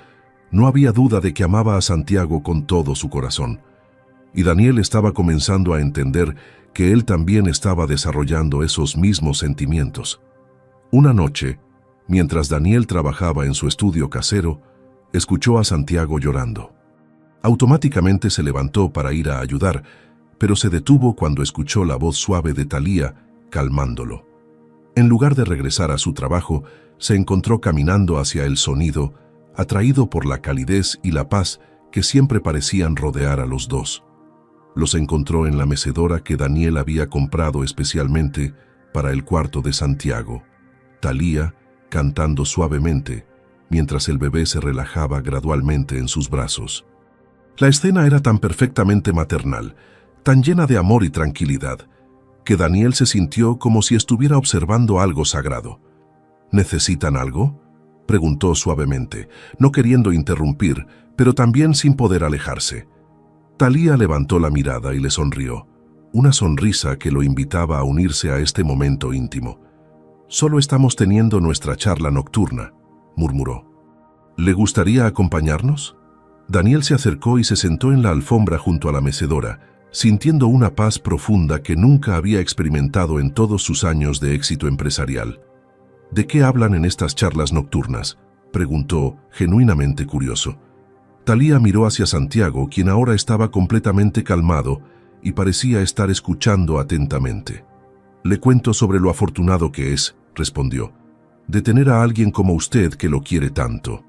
[SPEAKER 1] no había duda de que amaba a Santiago con todo su corazón. Y Daniel estaba comenzando a entender que él también estaba desarrollando esos mismos sentimientos. Una noche, mientras Daniel trabajaba en su estudio casero, escuchó a Santiago llorando. Automáticamente se levantó para ir a ayudar, pero se detuvo cuando escuchó la voz suave de Talía, calmándolo. En lugar de regresar a su trabajo, se encontró caminando hacia el sonido, atraído por la calidez y la paz que siempre parecían rodear a los dos. Los encontró en la mecedora que Daniel había comprado especialmente para el cuarto de Santiago. Talía cantando suavemente, mientras el bebé se relajaba gradualmente en sus brazos. La escena era tan perfectamente maternal, tan llena de amor y tranquilidad, que Daniel se sintió como si estuviera observando algo sagrado. ¿Necesitan algo?, preguntó suavemente, no queriendo interrumpir, pero también sin poder alejarse. Talía levantó la mirada y le sonrió, una sonrisa que lo invitaba a unirse a este momento íntimo. «Solo estamos teniendo nuestra charla nocturna», murmuró. «¿Le gustaría acompañarnos?». Daniel se acercó y se sentó en la alfombra junto a la mecedora, sintiendo una paz profunda que nunca había experimentado en todos sus años de éxito empresarial. «¿De qué hablan en estas charlas nocturnas?», preguntó, genuinamente curioso. Talía miró hacia Santiago, quien ahora estaba completamente calmado y parecía estar escuchando atentamente. «Le cuento sobre lo afortunado que es», respondió, «de tener a alguien como usted que lo quiere tanto».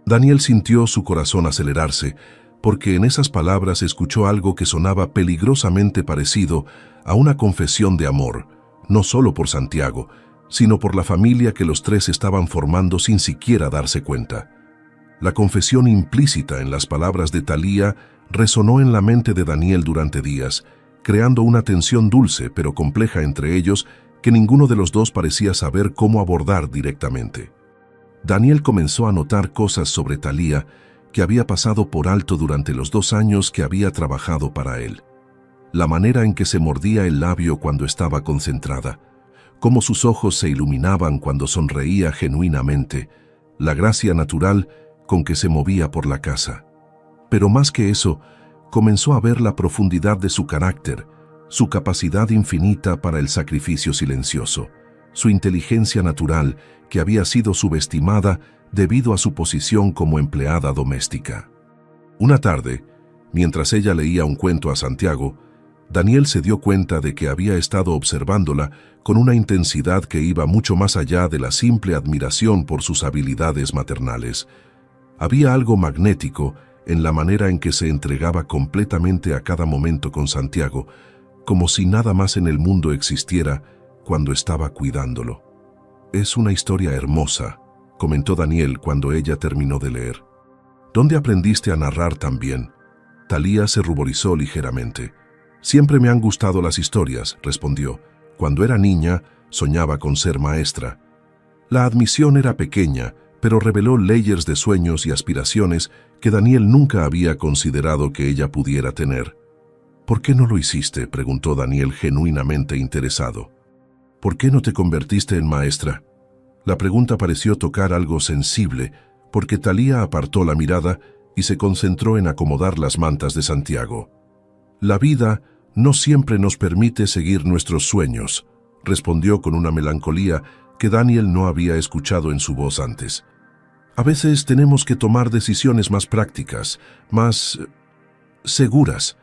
[SPEAKER 1] Daniel sintió su corazón acelerarse, porque en esas palabras escuchó algo que sonaba peligrosamente parecido a una confesión de amor, no solo por Santiago, sino por la familia que los tres estaban formando sin siquiera darse cuenta. La confesión implícita en las palabras de Talía resonó en la mente de Daniel durante días, creando una tensión dulce pero compleja entre ellos que ninguno de los dos parecía saber cómo abordar directamente. Daniel comenzó a notar cosas sobre Talía que había pasado por alto durante los 2 años que había trabajado para él. La manera en que se mordía el labio cuando estaba concentrada, cómo sus ojos se iluminaban cuando sonreía genuinamente, la gracia natural con que se movía por la casa. Pero más que eso, comenzó a ver la profundidad de su carácter, su capacidad infinita para el sacrificio silencioso, su inteligencia natural que había sido subestimada debido a su posición como empleada doméstica. Una tarde, mientras ella leía un cuento a Santiago, Daniel se dio cuenta de que había estado observándola con una intensidad que iba mucho más allá de la simple admiración por sus habilidades maternales. Había algo magnético en la manera en que se entregaba completamente a cada momento con Santiago, como si nada más en el mundo existiera cuando estaba cuidándolo. «Es una historia hermosa», comentó Daniel cuando ella terminó de leer. «¿Dónde aprendiste a narrar tan bien?». Talía se ruborizó ligeramente. «Siempre me han gustado las historias», respondió. «Cuando era niña, soñaba con ser maestra». La admisión era pequeña, pero reveló layers de sueños y aspiraciones que Daniel nunca había considerado que ella pudiera tener. «¿Por qué no lo hiciste?», preguntó Daniel genuinamente interesado. «¿Por qué no te convertiste en maestra?». La pregunta pareció tocar algo sensible, porque Talía apartó la mirada y se concentró en acomodar las mantas de Santiago. «La vida no siempre nos permite seguir nuestros sueños», respondió con una melancolía que Daniel no había escuchado en su voz antes. «A veces tenemos que tomar decisiones más prácticas, más seguras».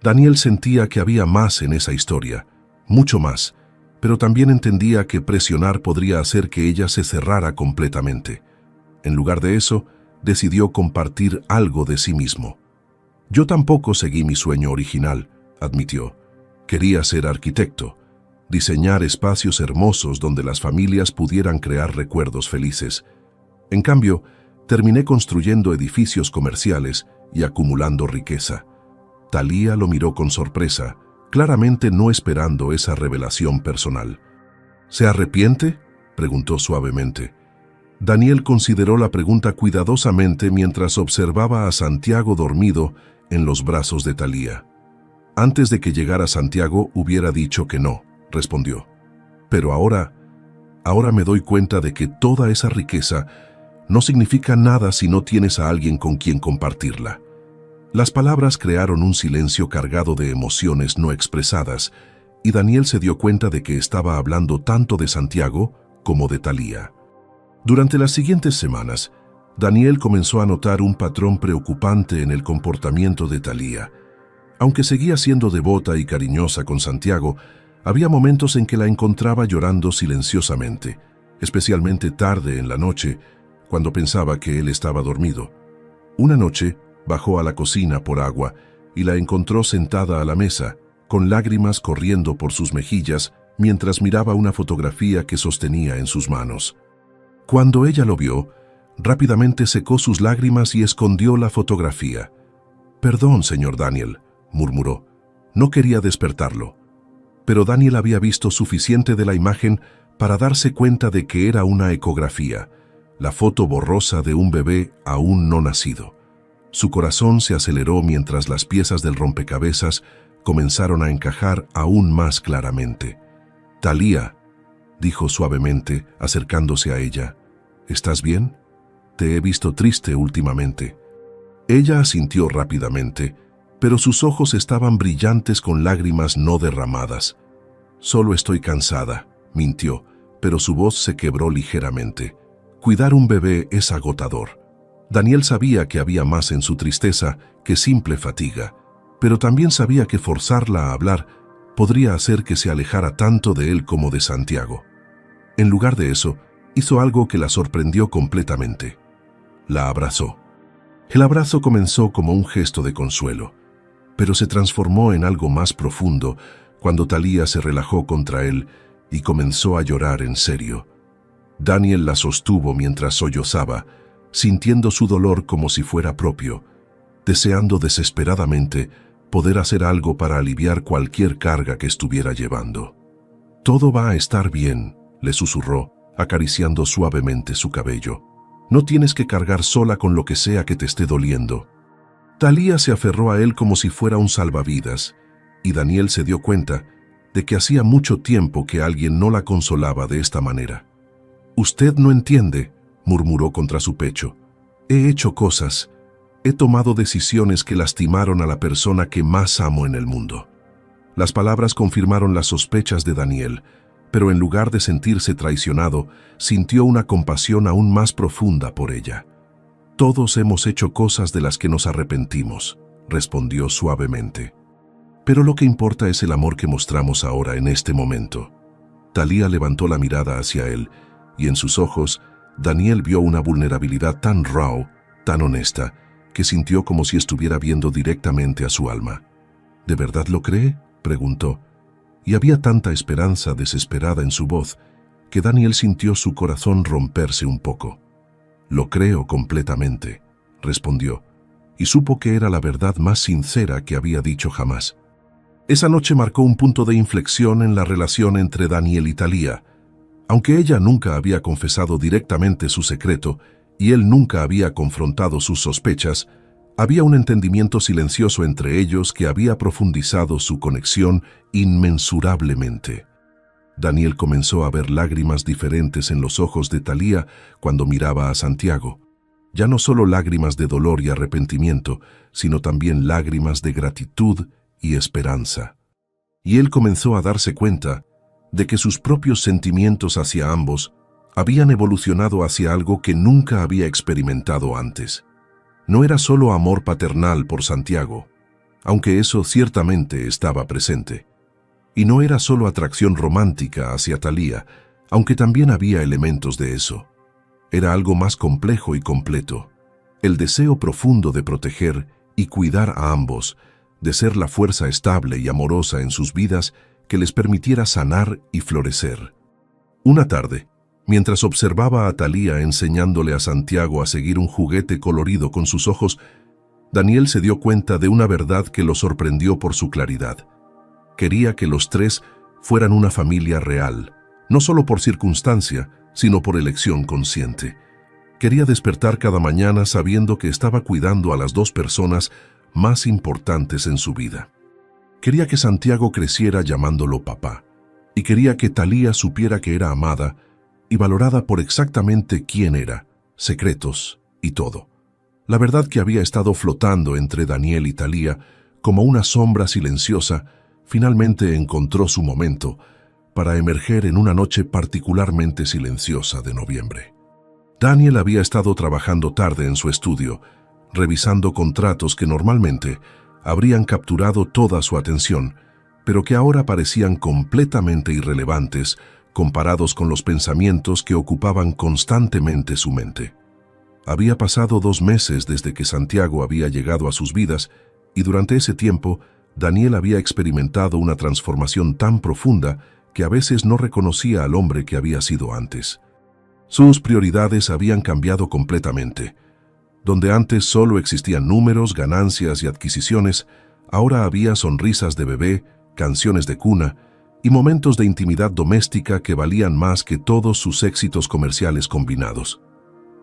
[SPEAKER 1] Daniel sentía que había más en esa historia, mucho más, pero también entendía que presionar podría hacer que ella se cerrara completamente. En lugar de eso, decidió compartir algo de sí mismo. «Yo tampoco seguí mi sueño original», admitió. «Quería ser arquitecto, diseñar espacios hermosos donde las familias pudieran crear recuerdos felices. En cambio, terminé construyendo edificios comerciales y acumulando riqueza. Thalía lo miró con sorpresa, claramente no esperando esa revelación personal. ¿Se arrepiente?, preguntó suavemente. Daniel consideró la pregunta cuidadosamente mientras observaba a Santiago dormido en los brazos de Thalía. Antes de que llegara Santiago hubiera dicho que no, respondió. Pero ahora me doy cuenta de que toda esa riqueza no significa nada si no tienes a alguien con quien compartirla. Las palabras crearon un silencio cargado de emociones no expresadas, y Daniel se dio cuenta de que estaba hablando tanto de Santiago como de Thalía. Durante las siguientes semanas, Daniel comenzó a notar un patrón preocupante en el comportamiento de Thalía. Aunque seguía siendo devota y cariñosa con Santiago, había momentos en que la encontraba llorando silenciosamente, especialmente tarde en la noche, cuando pensaba que él estaba dormido. Una noche, bajó a la cocina por agua y la encontró sentada a la mesa, con lágrimas corriendo por sus mejillas mientras miraba una fotografía que sostenía en sus manos. Cuando ella lo vio, rápidamente secó sus lágrimas y escondió la fotografía. «Perdón, señor Daniel», murmuró. «No quería despertarlo». Pero Daniel había visto suficiente de la imagen para darse cuenta de que era una ecografía, la foto borrosa de un bebé aún no nacido. Su corazón se aceleró mientras las piezas del rompecabezas comenzaron a encajar aún más claramente. «Thalía», dijo suavemente, acercándose a ella, «¿estás bien? Te he visto triste últimamente». Ella asintió rápidamente, pero sus ojos estaban brillantes con lágrimas no derramadas. «Solo estoy cansada», mintió, pero su voz se quebró ligeramente. Cuidar un bebé es agotador. Daniel sabía que había más en su tristeza que simple fatiga, pero también sabía que forzarla a hablar podría hacer que se alejara tanto de él como de Santiago. En lugar de eso, hizo algo que la sorprendió completamente. La abrazó. El abrazo comenzó como un gesto de consuelo, pero se transformó en algo más profundo cuando Thalía se relajó contra él y comenzó a llorar en serio. Daniel la sostuvo mientras sollozaba, sintiendo su dolor como si fuera propio, deseando desesperadamente poder hacer algo para aliviar cualquier carga que estuviera llevando. «Todo va a estar bien», le susurró, acariciando suavemente su cabello. «No tienes que cargar sola con lo que sea que te esté doliendo». Thalía se aferró a él como si fuera un salvavidas, y Daniel se dio cuenta de que hacía mucho tiempo que alguien no la consolaba de esta manera. «Usted no entiende», murmuró contra su pecho. «He hecho cosas, he tomado decisiones que lastimaron a la persona que más amo en el mundo». Las palabras confirmaron las sospechas de Daniel, pero en lugar de sentirse traicionado, sintió una compasión aún más profunda por ella. «Todos hemos hecho cosas de las que nos arrepentimos», respondió suavemente. «Pero lo que importa es el amor que mostramos ahora en este momento». Thalía levantó la mirada hacia él, y en sus ojos, Daniel vio una vulnerabilidad tan raw, tan honesta, que sintió como si estuviera viendo directamente a su alma. «¿De verdad lo cree?», preguntó, y había tanta esperanza desesperada en su voz que Daniel sintió su corazón romperse un poco. «Lo creo completamente», respondió, y supo que era la verdad más sincera que había dicho jamás. Esa noche marcó un punto de inflexión en la relación entre Daniel y Thalía. Aunque ella nunca había confesado directamente su secreto y él nunca había confrontado sus sospechas, había un entendimiento silencioso entre ellos que había profundizado su conexión inmensurablemente. Daniel comenzó a ver lágrimas diferentes en los ojos de Thalía cuando miraba a Santiago. Ya no solo lágrimas de dolor y arrepentimiento, sino también lágrimas de gratitud y esperanza. Y él comenzó a darse cuenta de que sus propios sentimientos hacia ambos habían evolucionado hacia algo que nunca había experimentado antes. No era solo amor paternal por Santiago, aunque eso ciertamente estaba presente. Y no era solo atracción romántica hacia Thalía, aunque también había elementos de eso. Era algo más complejo y completo. El deseo profundo de proteger y cuidar a ambos, de ser la fuerza estable y amorosa en sus vidas que les permitiera sanar y florecer. Una tarde, mientras observaba a Thalía enseñándole a Santiago a seguir un juguete colorido con sus ojos, Daniel se dio cuenta de una verdad que lo sorprendió por su claridad. Quería que los tres fueran una familia real, no solo por circunstancia, sino por elección consciente. Quería despertar cada mañana sabiendo que estaba cuidando a las dos personas más importantes en su vida. Quería que Santiago creciera llamándolo papá, y quería que Thalía supiera que era amada y valorada por exactamente quién era, secretos y todo. La verdad que había estado flotando entre Daniel y Thalía como una sombra silenciosa, finalmente encontró su momento para emerger en una noche particularmente silenciosa de noviembre. Daniel había estado trabajando tarde en su estudio, revisando contratos que normalmente habrían capturado toda su atención, pero que ahora parecían completamente irrelevantes comparados con los pensamientos que ocupaban constantemente su mente. Había pasado 2 meses desde que Santiago había llegado a sus vidas, y durante ese tiempo Daniel había experimentado una transformación tan profunda que a veces no reconocía al hombre que había sido antes. Sus prioridades habían cambiado completamente. Donde antes solo existían números, ganancias y adquisiciones, ahora había sonrisas de bebé, canciones de cuna y momentos de intimidad doméstica que valían más que todos sus éxitos comerciales combinados.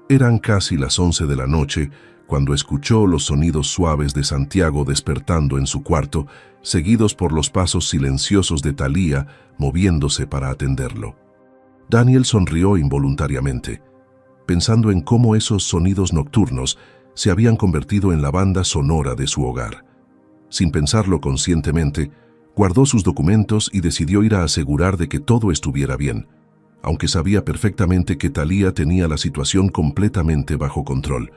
[SPEAKER 1] Eran casi las 11 de la noche cuando escuchó los sonidos suaves de Santiago despertando en su cuarto, seguidos por los pasos silenciosos de Thalía moviéndose para atenderlo. Daniel sonrió involuntariamente, pensando en cómo esos sonidos nocturnos se habían convertido en la banda sonora de su hogar. Sin pensarlo conscientemente, guardó sus documentos y decidió ir a asegurar de que todo estuviera bien, aunque sabía perfectamente que Thalía tenía la situación completamente bajo control.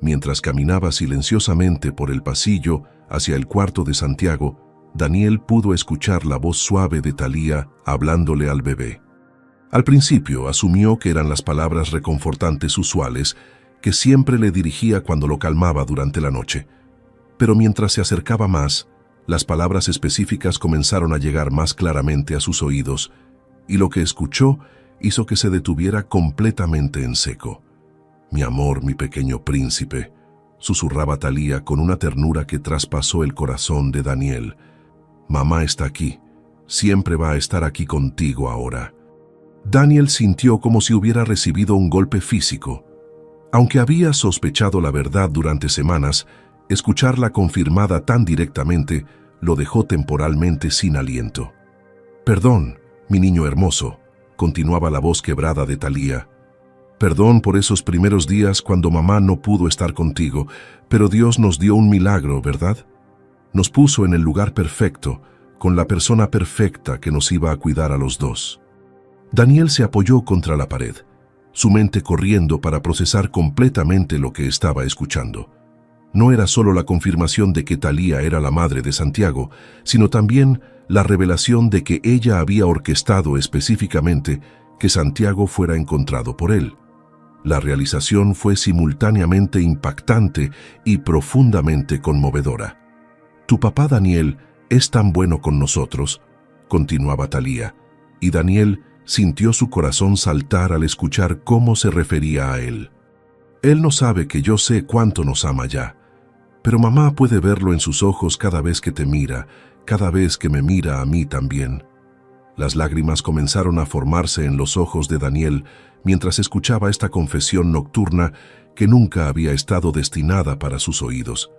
[SPEAKER 1] Mientras caminaba silenciosamente por el pasillo hacia el cuarto de Santiago, Daniel pudo escuchar la voz suave de Thalía hablándole al bebé. Al principio asumió que eran las palabras reconfortantes usuales que siempre le dirigía cuando lo calmaba durante la noche. Pero mientras se acercaba más, las palabras específicas comenzaron a llegar más claramente a sus oídos, y lo que escuchó hizo que se detuviera completamente en seco. «Mi amor, mi pequeño príncipe», susurraba Thalía con una ternura que traspasó el corazón de Daniel. «Mamá está aquí, siempre va a estar aquí contigo ahora». Daniel sintió como si hubiera recibido un golpe físico. Aunque había sospechado la verdad durante semanas, escucharla confirmada tan directamente lo dejó temporalmente sin aliento. «Perdón, mi niño hermoso», continuaba la voz quebrada de Thalía. «Perdón por esos primeros días cuando mamá no pudo estar contigo, pero Dios nos dio un milagro, ¿verdad? Nos puso en el lugar perfecto, con la persona perfecta que nos iba a cuidar a los dos». Daniel se apoyó contra la pared, su mente corriendo para procesar completamente lo que estaba escuchando. No era solo la confirmación de que Thalía era la madre de Santiago, sino también la revelación de que ella había orquestado específicamente que Santiago fuera encontrado por él. La realización fue simultáneamente impactante y profundamente conmovedora. «Tu papá Daniel es tan bueno con nosotros», continuaba Thalía, y Daniel sintió su corazón saltar al escuchar cómo se refería a él. «Él no sabe que yo sé cuánto nos ama ya, pero mamá puede verlo en sus ojos cada vez que te mira, cada vez que me mira a mí también». Las lágrimas comenzaron a formarse en los ojos de Daniel mientras escuchaba esta confesión nocturna que nunca había estado destinada para sus oídos.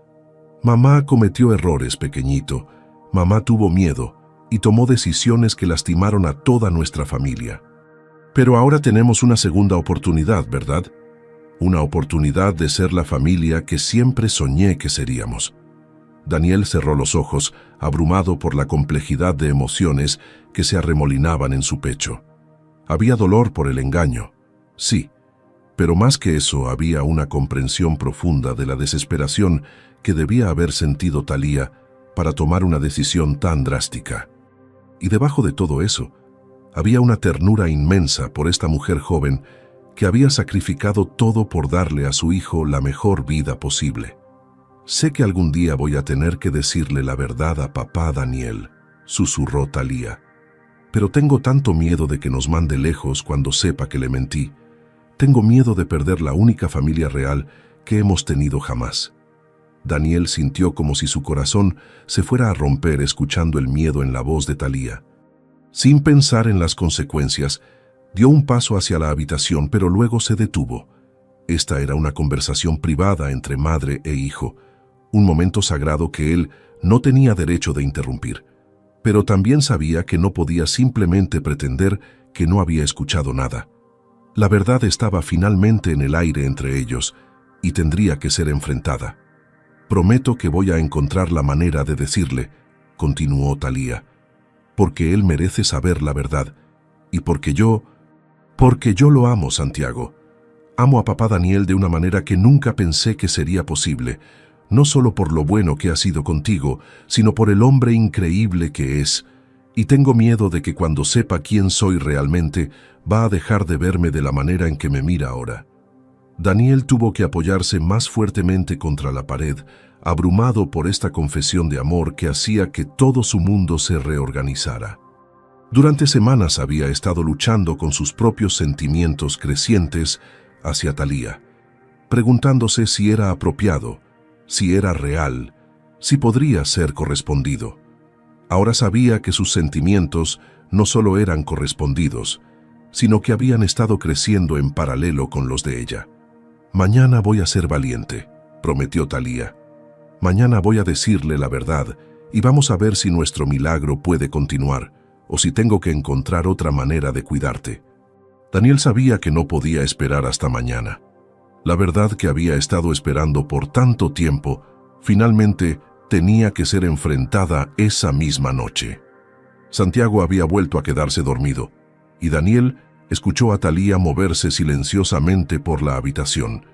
[SPEAKER 1] «Mamá cometió errores, pequeñito. Mamá tuvo miedo y tomó decisiones que lastimaron a toda nuestra familia. Pero ahora tenemos una segunda oportunidad, ¿verdad? Una oportunidad de ser la familia que siempre soñé que seríamos». Daniel cerró los ojos, abrumado por la complejidad de emociones que se arremolinaban en su pecho. Había dolor por el engaño, sí, pero más que eso había una comprensión profunda de la desesperación que debía haber sentido Thalía para tomar una decisión tan drástica. Y debajo de todo eso, había una ternura inmensa por esta mujer joven que había sacrificado todo por darle a su hijo la mejor vida posible. «Sé que algún día voy a tener que decirle la verdad a papá Daniel», susurró Thalía. «Pero tengo tanto miedo de que nos mande lejos cuando sepa que le mentí. Tengo miedo de perder la única familia real que hemos tenido jamás». Daniel sintió como si su corazón se fuera a romper escuchando el miedo en la voz de Talía. Sin pensar en las consecuencias, dio un paso hacia la habitación, pero luego se detuvo. Esta era una conversación privada entre madre e hijo, un momento sagrado que él no tenía derecho de interrumpir, pero también sabía que no podía simplemente pretender que no había escuchado nada. La verdad estaba finalmente en el aire entre ellos y tendría que ser enfrentada. «Prometo que voy a encontrar la manera de decirle», continuó Talía, «porque él merece saber la verdad y porque yo lo amo, Santiago. Amo a papá Daniel de una manera que nunca pensé que sería posible, no solo por lo bueno que ha sido contigo, sino por el hombre increíble que es, y tengo miedo de que cuando sepa quién soy realmente, va a dejar de verme de la manera en que me mira ahora». Daniel tuvo que apoyarse más fuertemente contra la pared, abrumado por esta confesión de amor que hacía que todo su mundo se reorganizara. Durante semanas había estado luchando con sus propios sentimientos crecientes hacia Talía, preguntándose si era apropiado, si era real, si podría ser correspondido. Ahora sabía que sus sentimientos no solo eran correspondidos, sino que habían estado creciendo en paralelo con los de ella. «Mañana voy a ser valiente», prometió Talía. «Mañana voy a decirle la verdad y vamos a ver si nuestro milagro puede continuar o si tengo que encontrar otra manera de cuidarte». Daniel sabía que no podía esperar hasta mañana. La verdad que había estado esperando por tanto tiempo, finalmente tenía que ser enfrentada esa misma noche. Santiago había vuelto a quedarse dormido, y Daniel escuchó a Talía moverse silenciosamente por la habitación,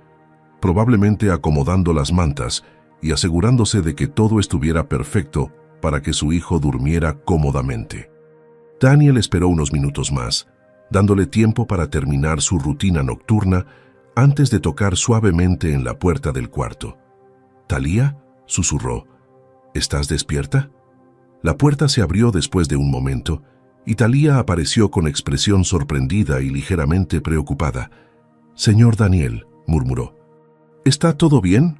[SPEAKER 1] probablemente acomodando las mantas y asegurándose de que todo estuviera perfecto para que su hijo durmiera cómodamente. Daniel esperó unos minutos más, dándole tiempo para terminar su rutina nocturna antes de tocar suavemente en la puerta del cuarto. «¿Talía?», susurró. «¿Estás despierta?». La puerta se abrió después de un momento y Talía apareció con expresión sorprendida y ligeramente preocupada. «Señor Daniel», murmuró. «¿Está todo bien?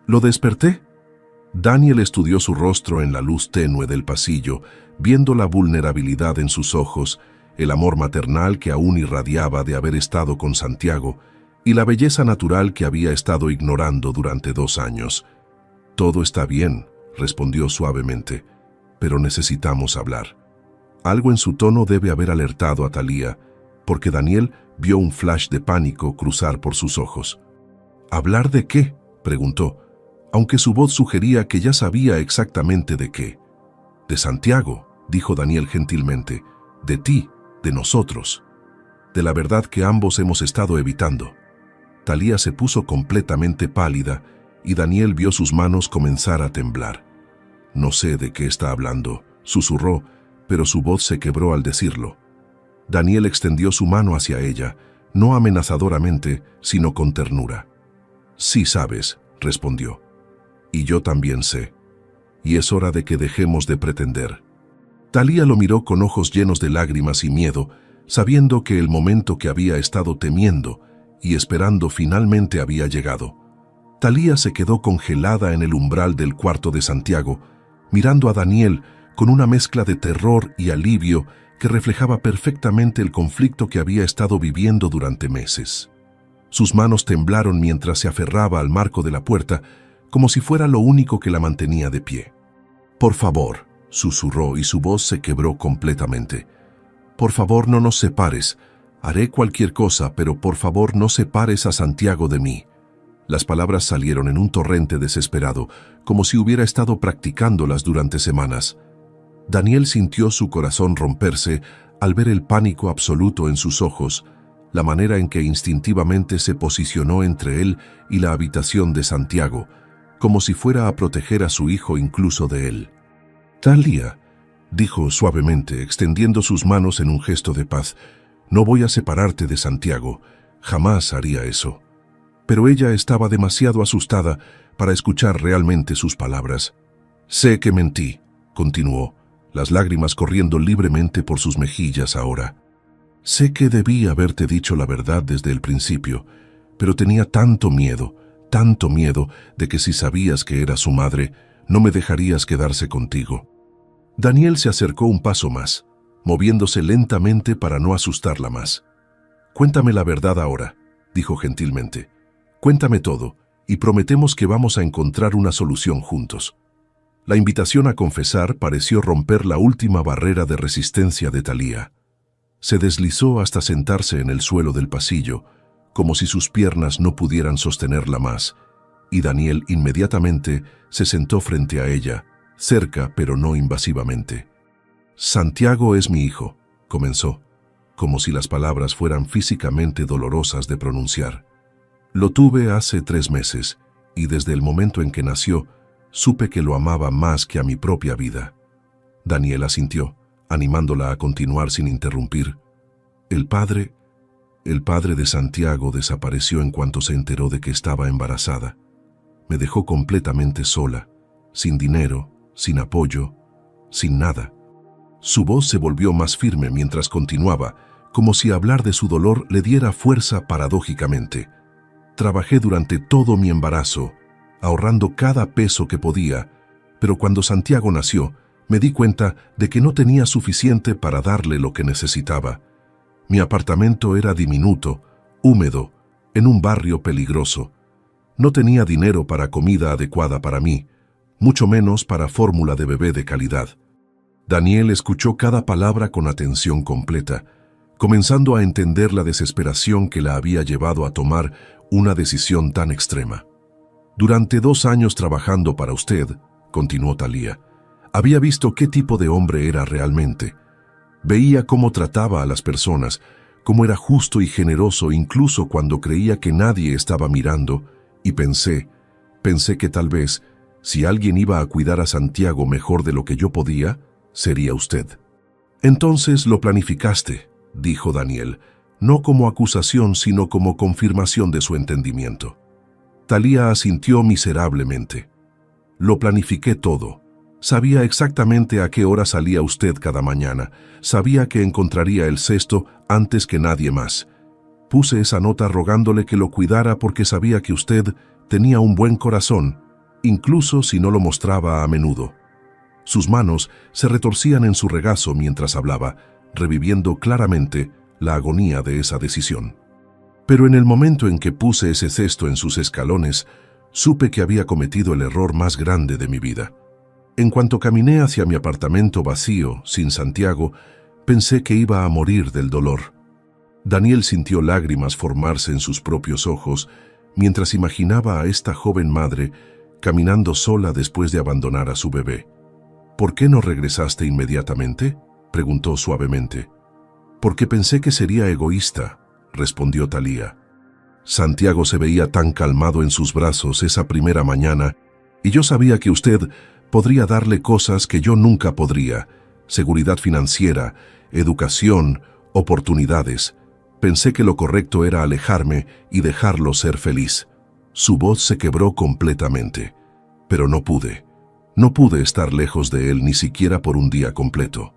[SPEAKER 1] ¿Lo desperté?». Daniel estudió su rostro en la luz tenue del pasillo, viendo la vulnerabilidad en sus ojos, el amor maternal que aún irradiaba de haber estado con Santiago y la belleza natural que había estado ignorando durante 2 años. «Todo está bien», respondió suavemente, «pero necesitamos hablar». Algo en su tono debe haber alertado a Talía, porque Daniel vio un flash de pánico cruzar por sus ojos. «¿Hablar de qué?», preguntó, aunque su voz sugería que ya sabía exactamente de qué. «De Santiago», dijo Daniel gentilmente, «de ti, de nosotros, de la verdad que ambos hemos estado evitando». Talía se puso completamente pálida y Daniel vio sus manos comenzar a temblar. «No sé de qué está hablando», susurró, pero su voz se quebró al decirlo. Daniel extendió su mano hacia ella, no amenazadoramente, sino con ternura. «Sí sabes», respondió. «Y yo también sé. Y es hora de que dejemos de pretender». Talía lo miró con ojos llenos de lágrimas y miedo, sabiendo que el momento que había estado temiendo y esperando finalmente había llegado. Talía se quedó congelada en el umbral del cuarto de Santiago, mirando a Daniel con una mezcla de terror y alivio que reflejaba perfectamente el conflicto que había estado viviendo durante meses. Sus manos temblaron mientras se aferraba al marco de la puerta, como si fuera lo único que la mantenía de pie. «Por favor», susurró y su voz se quebró completamente. «Por favor, no nos separes. Haré cualquier cosa, pero por favor no separes a Santiago de mí». Las palabras salieron en un torrente desesperado, como si hubiera estado practicándolas durante semanas. Daniel sintió su corazón romperse al ver el pánico absoluto en sus ojos, la manera en que instintivamente se posicionó entre él y la habitación de Santiago, como si fuera a proteger a su hijo incluso de él. «Talía», dijo suavemente, extendiendo sus manos en un gesto de paz, «no voy a separarte de Santiago, jamás haría eso». Pero ella estaba demasiado asustada para escuchar realmente sus palabras. «Sé que mentí», continuó, las lágrimas corriendo libremente por sus mejillas ahora. «Sé que debí haberte dicho la verdad desde el principio, pero tenía tanto miedo, tanto miedo de que si sabías que era su madre, no me dejarías quedarse contigo. Daniel se acercó un paso más, moviéndose lentamente para no asustarla más. Cuéntame la verdad ahora, dijo gentilmente. Cuéntame todo, y prometemos que vamos a encontrar una solución juntos. La invitación a confesar pareció romper la última barrera de resistencia de Thalía. Se deslizó hasta sentarse en el suelo del pasillo, como si sus piernas no pudieran sostenerla más, y Daniel inmediatamente se sentó frente a ella, cerca pero no invasivamente. Santiago es mi hijo, comenzó, como si las palabras fueran físicamente dolorosas de pronunciar. Lo tuve hace 3 meses, y desde el momento en que nació, supe que lo amaba más que a mi propia vida. Daniel asintió, animándola a continuar sin interrumpir. El padre de Santiago desapareció en cuanto se enteró de que estaba embarazada. Me dejó completamente sola, sin dinero, sin apoyo, sin nada. Su voz se volvió más firme mientras continuaba, como si hablar de su dolor le diera fuerza paradójicamente. Trabajé durante todo mi embarazo, ahorrando cada peso que podía, pero cuando Santiago nació, me di cuenta de que no tenía suficiente para darle lo que necesitaba. Mi apartamento era diminuto, húmedo, en un barrio peligroso. No tenía dinero para comida adecuada para mí, mucho menos para fórmula de bebé de calidad. Daniel escuchó cada palabra con atención completa, comenzando a entender la desesperación que la había llevado a tomar una decisión tan extrema. Durante 2 años trabajando para usted, continuó Thalía, había visto qué tipo de hombre era realmente. Veía cómo trataba a las personas, cómo era justo y generoso incluso cuando creía que nadie estaba mirando, y pensé que tal vez, si alguien iba a cuidar a Santiago mejor de lo que yo podía, sería usted. Entonces lo planificaste, dijo Daniel, no como acusación sino como confirmación de su entendimiento. Thalía asintió miserablemente. Lo planifiqué todo. Sabía exactamente a qué hora salía usted cada mañana. Sabía que encontraría el cesto antes que nadie más. Puse esa nota rogándole que lo cuidara porque sabía que usted tenía un buen corazón, incluso si no lo mostraba a menudo. Sus manos se retorcían en su regazo mientras hablaba, reviviendo claramente la agonía de esa decisión. Pero en el momento en que puse ese cesto en sus escalones, supe que había cometido el error más grande de mi vida. En cuanto caminé hacia mi apartamento vacío, sin Santiago, pensé que iba a morir del dolor. Daniel sintió lágrimas formarse en sus propios ojos mientras imaginaba a esta joven madre caminando sola después de abandonar a su bebé. ¿Por qué no regresaste inmediatamente?, preguntó suavemente. Porque pensé que sería egoísta, respondió Thalía. Santiago se veía tan calmado en sus brazos esa primera mañana, y yo sabía que usted podría darle cosas que yo nunca podría: seguridad financiera, educación, oportunidades. Pensé que lo correcto era alejarme y dejarlo ser feliz. Su voz se quebró completamente, pero no pude. No pude estar lejos de él ni siquiera por un día completo.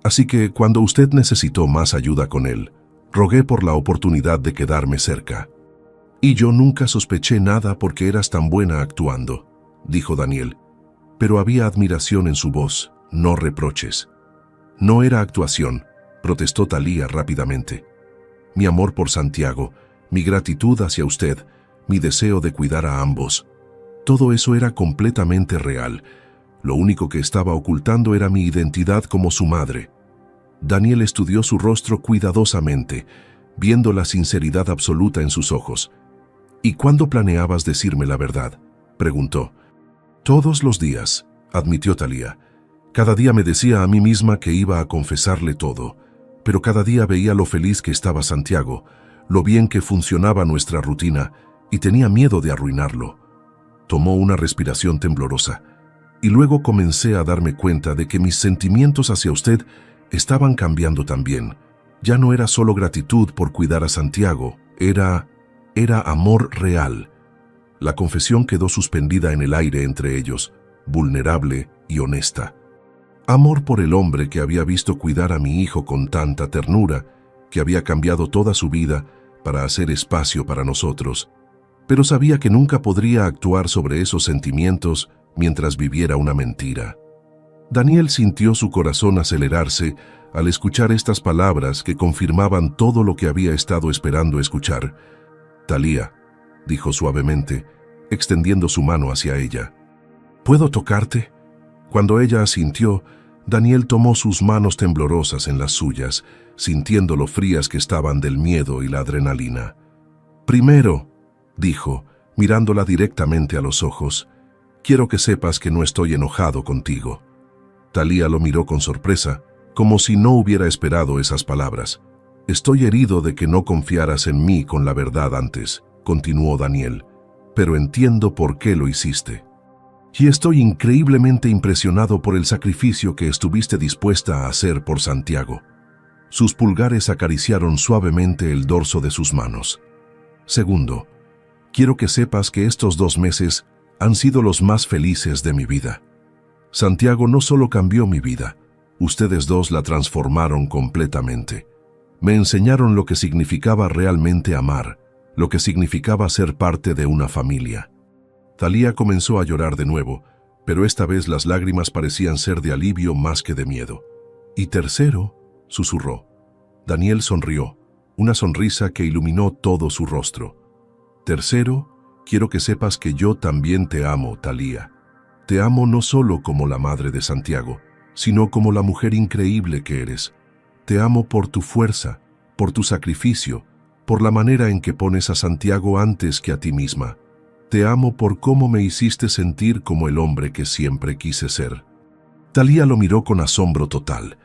[SPEAKER 1] Así que cuando usted necesitó más ayuda con él, rogué por la oportunidad de quedarme cerca. Y yo nunca sospeché nada porque eras tan buena actuando, dijo Daniel. Pero había admiración en su voz, no reproches. No era actuación, protestó Thalía rápidamente. Mi amor por Santiago, mi gratitud hacia usted, mi deseo de cuidar a ambos. Todo eso era completamente real. Lo único que estaba ocultando era mi identidad como su madre. Daniel estudió su rostro cuidadosamente, viendo la sinceridad absoluta en sus ojos. ¿Y cuándo planeabas decirme la verdad?, preguntó. Todos los días, admitió Thalía. Cada día me decía a mí misma que iba a confesarle todo, pero cada día veía lo feliz que estaba Santiago, lo bien que funcionaba nuestra rutina, y tenía miedo de arruinarlo. Tomó una respiración temblorosa, y luego comencé a darme cuenta de que mis sentimientos hacia usted estaban cambiando también. Ya no era solo gratitud por cuidar a Santiago, era amor real. La confesión quedó suspendida en el aire entre ellos, vulnerable y honesta. Amor por el hombre que había visto cuidar a mi hijo con tanta ternura, que había cambiado toda su vida para hacer espacio para nosotros. pero sabía que nunca podría actuar sobre esos sentimientos mientras viviera una mentira. Daniel sintió su corazón acelerarse al escuchar estas palabras que confirmaban todo lo que había estado esperando escuchar. «Talía», dijo suavemente, extendiendo su mano hacia ella. «¿Puedo tocarte?». Cuando ella asintió, Daniel tomó sus manos temblorosas en las suyas, sintiendo lo frías que estaban del miedo y la adrenalina. «Primero», dijo, mirándola directamente a los ojos, «quiero que sepas que no estoy enojado contigo». Talía lo miró con sorpresa, como si no hubiera esperado esas palabras. «Estoy herido de que no confiaras en mí con la verdad antes», continuó Daniel, «pero entiendo por qué lo hiciste. Y estoy increíblemente impresionado por el sacrificio que estuviste dispuesta a hacer por Santiago». Sus pulgares acariciaron suavemente el dorso de sus manos. «Segundo, quiero que sepas que estos 2 meses han sido los más felices de mi vida. Santiago no solo cambió mi vida, ustedes dos la transformaron completamente. Me enseñaron lo que significaba realmente amar, lo que significaba ser parte de una familia». Talía comenzó a llorar de nuevo, pero esta vez las lágrimas parecían ser de alivio más que de miedo. «Y tercero», susurró. Daniel sonrió, una sonrisa que iluminó todo su rostro. «Tercero, quiero que sepas que yo también te amo, Talía. Te amo no solo como la madre de Santiago, sino como la mujer increíble que eres. Te amo por tu fuerza, por tu sacrificio, por la manera en que pones a Santiago antes que a ti misma. Te amo por cómo me hiciste sentir como el hombre que siempre quise ser». Talía lo miró con asombro total,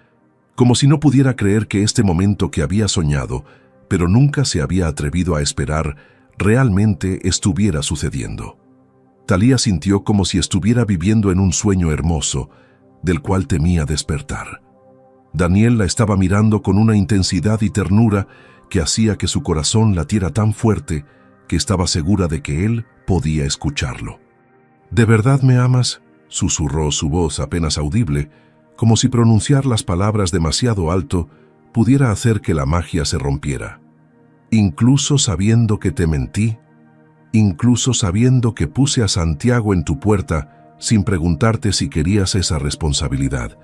[SPEAKER 1] como si no pudiera creer que este momento que había soñado, pero nunca se había atrevido a esperar, realmente estuviera sucediendo. Talía sintió como si estuviera viviendo en un sueño hermoso, del cual temía despertar. Daniel la estaba mirando con una intensidad y ternura que hacía que su corazón latiera tan fuerte que estaba segura de que él podía escucharlo. «¿De verdad me amas?», susurró su voz apenas audible, como si pronunciar las palabras demasiado alto pudiera hacer que la magia se rompiera. «Incluso sabiendo que te mentí, incluso sabiendo que puse a Santiago en tu puerta sin preguntarte si querías esa responsabilidad».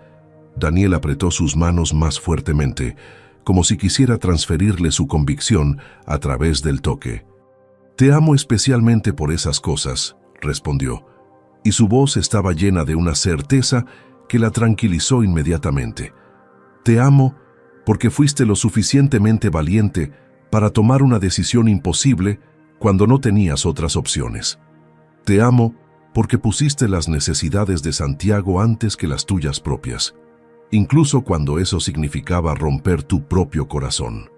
[SPEAKER 1] Daniel apretó sus manos más fuertemente, como si quisiera transferirle su convicción a través del toque. «Te amo especialmente por esas cosas», respondió, y su voz estaba llena de una certeza que la tranquilizó inmediatamente. «Te amo porque fuiste lo suficientemente valiente para tomar una decisión imposible cuando no tenías otras opciones. Te amo porque pusiste las necesidades de Santiago antes que las tuyas propias, incluso cuando eso significaba romper tu propio corazón».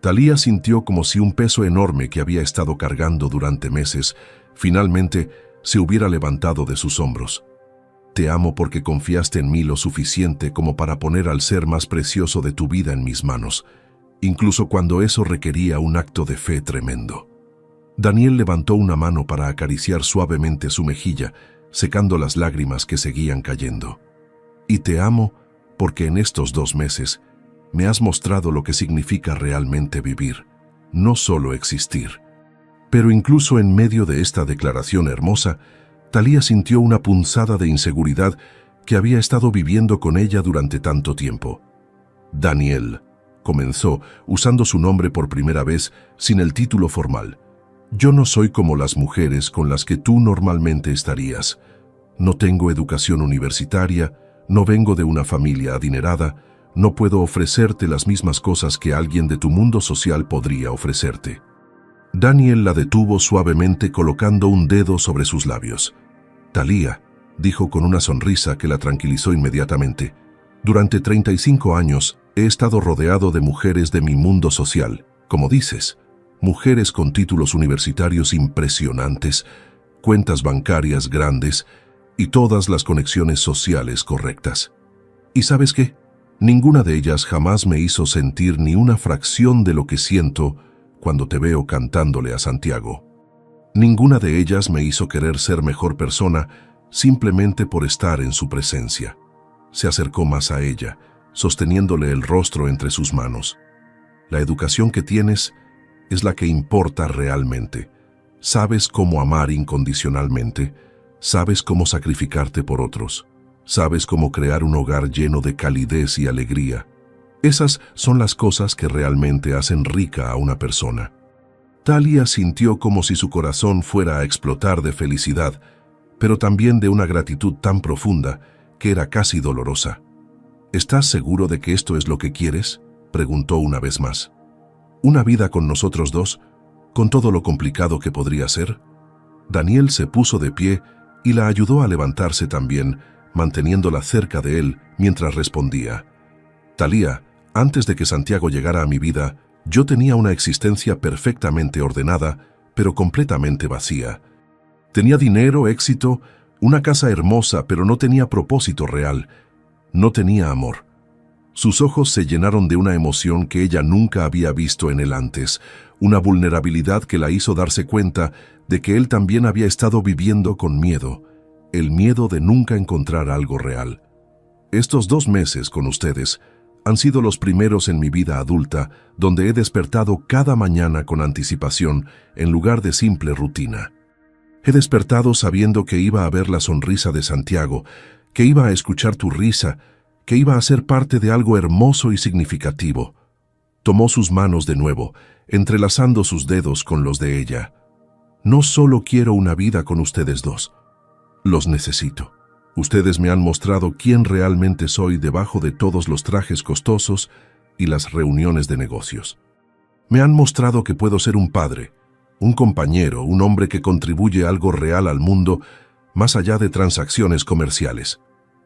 [SPEAKER 1] Talía sintió como si un peso enorme que había estado cargando durante meses finalmente se hubiera levantado de sus hombros. «Te amo porque confiaste en mí lo suficiente como para poner al ser más precioso de tu vida en mis manos, incluso cuando eso requería un acto de fe tremendo». Daniel levantó una mano para acariciar suavemente su mejilla, secando las lágrimas que seguían cayendo. «Y te amo porque en estos 2 meses me has mostrado lo que significa realmente vivir, no solo existir». Pero incluso en medio de esta declaración hermosa, Talía sintió una punzada de inseguridad que había estado viviendo con ella durante tanto tiempo. «Daniel», comenzó, usando su nombre por primera vez sin el título formal, «yo no soy como las mujeres con las que tú normalmente estarías. No tengo educación universitaria, no vengo de una familia adinerada, no puedo ofrecerte las mismas cosas que alguien de tu mundo social podría ofrecerte». Daniel la detuvo suavemente colocando un dedo sobre sus labios. «Talía», dijo con una sonrisa que la tranquilizó inmediatamente, «durante 35 años he estado rodeado de mujeres de mi mundo social, como dices, mujeres con títulos universitarios impresionantes, cuentas bancarias grandes y todas las conexiones sociales correctas. ¿Y sabes qué? Ninguna de ellas jamás me hizo sentir ni una fracción de lo que siento cuando te veo cantándole a Santiago. Ninguna de ellas me hizo querer ser mejor persona simplemente por estar en su presencia». Se acercó más a ella, sosteniéndole el rostro entre sus manos. «La educación que tienes es la que importa realmente. Sabes cómo amar incondicionalmente, sabes cómo sacrificarte por otros, sabes cómo crear un hogar lleno de calidez y alegría. Esas son las cosas que realmente hacen rica a una persona. Talia sintió como si su corazón fuera a explotar de felicidad, pero también de una gratitud tan profunda que era casi dolorosa. ¿Estás seguro de que esto es lo que quieres?, preguntó una vez más. ¿Una vida con nosotros dos, con todo lo complicado que podría ser? Daniel se puso de pie y la ayudó a levantarse también, manteniéndola cerca de él mientras respondía. Talia, antes de que Santiago llegara a mi vida, yo tenía una existencia perfectamente ordenada, pero completamente vacía. Tenía dinero, éxito, una casa hermosa, pero no tenía propósito real. No tenía amor. Sus ojos se llenaron de una emoción que ella nunca había visto en él antes, una vulnerabilidad que la hizo darse cuenta de que él también había estado viviendo con miedo, el miedo de nunca encontrar algo real. Estos 2 meses con ustedes han sido los primeros en mi vida adulta donde he despertado cada mañana con anticipación en lugar de simple rutina. He despertado sabiendo que iba a ver la sonrisa de Santiago, que iba a escuchar tu risa, que iba a ser parte de algo hermoso y significativo. Tomó sus manos de nuevo, entrelazando sus dedos con los de ella. No solo quiero una vida con ustedes dos. Los necesito. Ustedes me han mostrado quién realmente soy debajo de todos los trajes costosos y las reuniones de negocios. Me han mostrado que puedo ser un padre, un compañero, un hombre que contribuye algo real al mundo más allá de transacciones comerciales.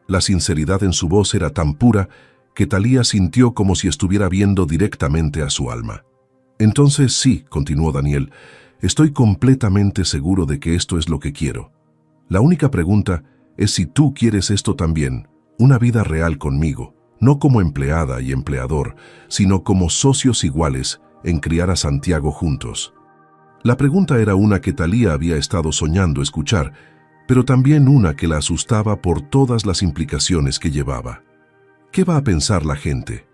[SPEAKER 1] La sinceridad en su voz era tan pura que Talia sintió como si estuviera viendo directamente a su alma. Entonces sí, continuó Daniel, estoy completamente seguro de que esto es lo que quiero. La única pregunta es si tú quieres esto también, una vida real conmigo, no como empleada y empleador, sino como socios iguales en criar a Santiago juntos. La pregunta era una que Talia había estado soñando escuchar, pero también una que la asustaba por todas las implicaciones que llevaba. ¿Qué va a pensar la gente?,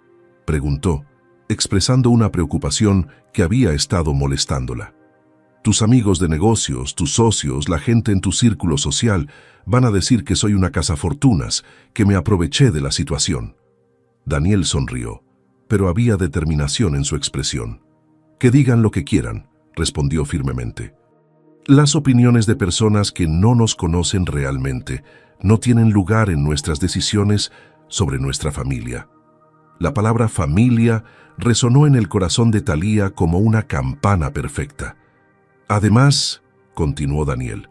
[SPEAKER 1] preguntó, expresando una preocupación que había estado molestándola. Tus amigos de negocios, tus socios, la gente en tu círculo social van a decir que soy una cazafortunas, que me aproveché de la situación. Daniel sonrió, pero había determinación en su expresión. Que digan lo que quieran, respondió firmemente. Las opiniones de personas que no nos conocen realmente no tienen lugar en nuestras decisiones sobre nuestra familia. La palabra familia resonó en el corazón de Talia como una campana perfecta. Además, continuó Daniel,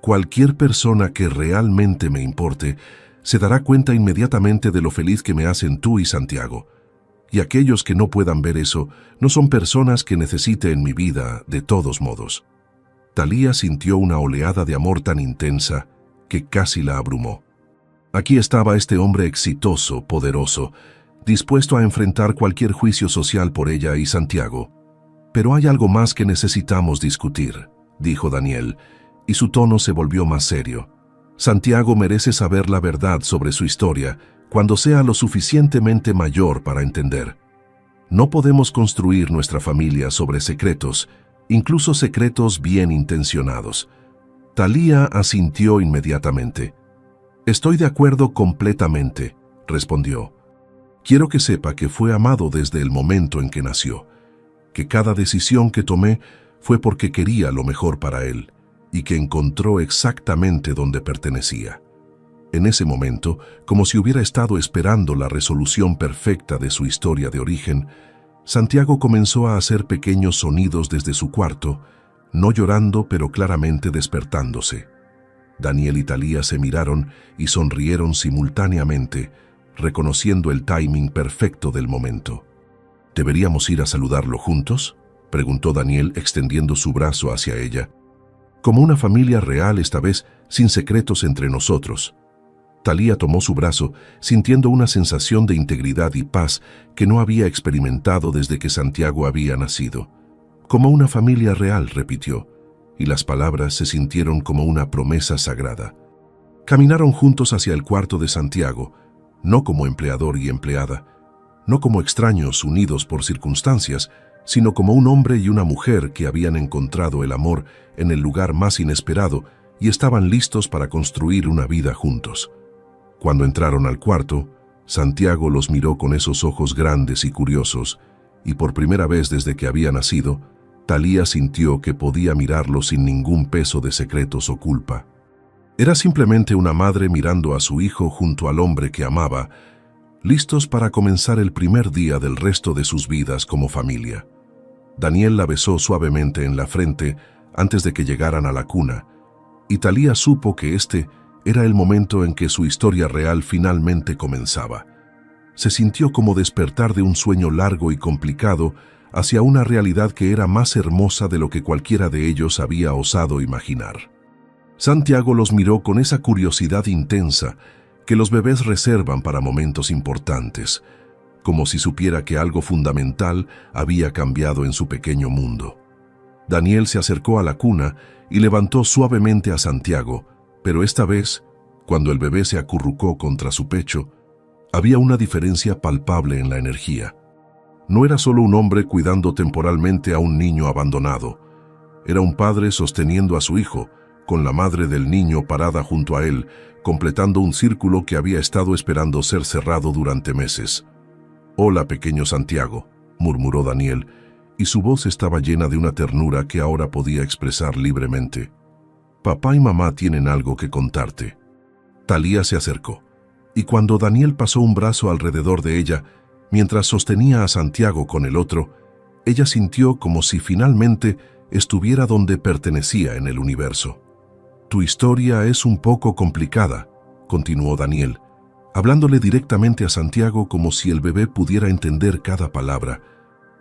[SPEAKER 1] cualquier persona que realmente me importe se dará cuenta inmediatamente de lo feliz que me hacen tú y Santiago. Y aquellos que no puedan ver eso no son personas que necesite en mi vida de todos modos. Talia sintió una oleada de amor tan intensa que casi la abrumó. Aquí estaba este hombre exitoso, poderoso, dispuesto a enfrentar cualquier juicio social por ella y Santiago. Pero hay algo más que necesitamos discutir, dijo Daniel, y su tono se volvió más serio. Santiago merece saber la verdad sobre su historia cuando sea lo suficientemente mayor para entender. No podemos construir nuestra familia sobre secretos, incluso secretos bien intencionados. Talia asintió inmediatamente. Estoy de acuerdo completamente, respondió. Quiero que sepa que fue amado desde el momento en que nació, que cada decisión que tomé fue porque quería lo mejor para él y que encontró exactamente donde pertenecía. En ese momento, como si hubiera estado esperando la resolución perfecta de su historia de origen, Santiago comenzó a hacer pequeños sonidos desde su cuarto, no llorando pero claramente despertándose. Daniel y Talia se miraron y sonrieron simultáneamente, reconociendo el timing perfecto del momento. ¿Deberíamos ir a saludarlo juntos?, preguntó Daniel extendiendo su brazo hacia ella. Como una familia real esta vez, sin secretos entre nosotros. Talia tomó su brazo, sintiendo una sensación de integridad y paz que no había experimentado desde que Santiago había nacido. Como una familia real, repitió, y las palabras se sintieron como una promesa sagrada. Caminaron juntos hacia el cuarto de Santiago, no como empleador y empleada, no como extraños unidos por circunstancias, sino como un hombre y una mujer que habían encontrado el amor en el lugar más inesperado y estaban listos para construir una vida juntos. Cuando entraron al cuarto, Santiago los miró con esos ojos grandes y curiosos, y por primera vez desde que había nacido, Thalía sintió que podía mirarlo sin ningún peso de secretos o culpa. Era simplemente una madre mirando a su hijo junto al hombre que amaba, listos para comenzar el primer día del resto de sus vidas como familia. Daniel la besó suavemente en la frente antes de que llegaran a la cuna, y Thalía supo que este era el momento en que su historia real finalmente comenzaba. Se sintió como despertar de un sueño largo y complicado hacia una realidad que era más hermosa de lo que cualquiera de ellos había osado imaginar. Santiago los miró con esa curiosidad intensa que los bebés reservan para momentos importantes, como si supiera que algo fundamental había cambiado en su pequeño mundo. Daniel se acercó a la cuna y levantó suavemente a Santiago, pero esta vez, cuando el bebé se acurrucó contra su pecho, había una diferencia palpable en la energía. No era solo un hombre cuidando temporalmente a un niño abandonado, era un padre sosteniendo a su hijo, con la madre del niño parada junto a él, completando un círculo que había estado esperando ser cerrado durante meses. «Hola, pequeño Santiago», murmuró Daniel, y su voz estaba llena de una ternura que ahora podía expresar libremente. «Papá y mamá tienen algo que contarte». Thalía se acercó, y cuando Daniel pasó un brazo alrededor de ella, mientras sostenía a Santiago con el otro, ella sintió como si finalmente estuviera donde pertenecía en el universo. «Tu historia es un poco complicada», continuó Daniel, hablándole directamente a Santiago como si el bebé pudiera entender cada palabra,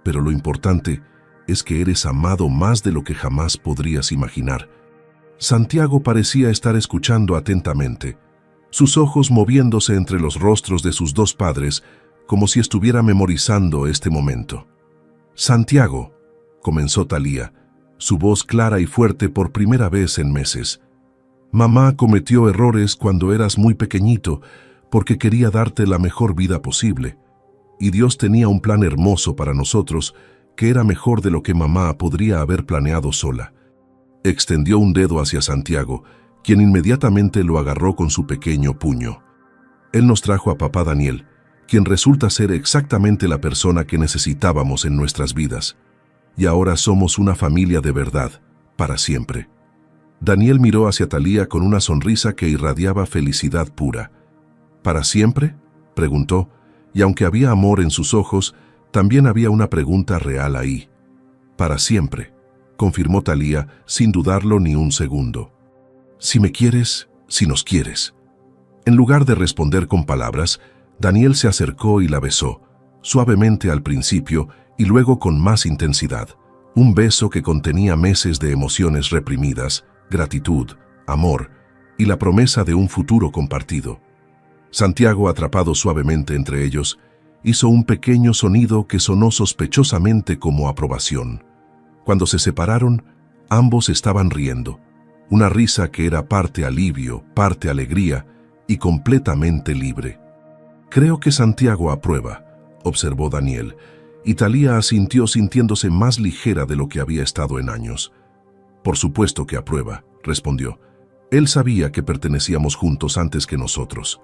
[SPEAKER 1] «pero lo importante es que eres amado más de lo que jamás podrías imaginar». Santiago parecía estar escuchando atentamente, sus ojos moviéndose entre los rostros de sus dos padres, como si estuviera memorizando este momento. «Santiago», comenzó Thalía, su voz clara y fuerte por primera vez en meses. «Mamá cometió errores cuando eras muy pequeñito porque quería darte la mejor vida posible. Y Dios tenía un plan hermoso para nosotros que era mejor de lo que mamá podría haber planeado sola». Extendió un dedo hacia Santiago, quien inmediatamente lo agarró con su pequeño puño. «Él nos trajo a papá Daniel, quien resulta ser exactamente la persona que necesitábamos en nuestras vidas. Y ahora somos una familia de verdad, para siempre». Daniel miró hacia Thalía con una sonrisa que irradiaba felicidad pura. «¿Para siempre?», preguntó, y aunque había amor en sus ojos, también había una pregunta real ahí. «Para siempre», confirmó Thalía sin dudarlo ni un segundo. «Si me quieres, si nos quieres». En lugar de responder con palabras, Daniel se acercó y la besó, suavemente al principio y luego con más intensidad. Un beso que contenía meses de emociones reprimidas, gratitud, amor y la promesa de un futuro compartido. Santiago, atrapado suavemente entre ellos, hizo un pequeño sonido que sonó sospechosamente como aprobación. Cuando se separaron, ambos estaban riendo, una risa que era parte alivio, parte alegría y completamente libre. «Creo que Santiago aprueba», observó Daniel, y Thalía asintió sintiéndose más ligera de lo que había estado en años. «Por supuesto que aprueba», respondió. «Él sabía que pertenecíamos juntos antes que nosotros».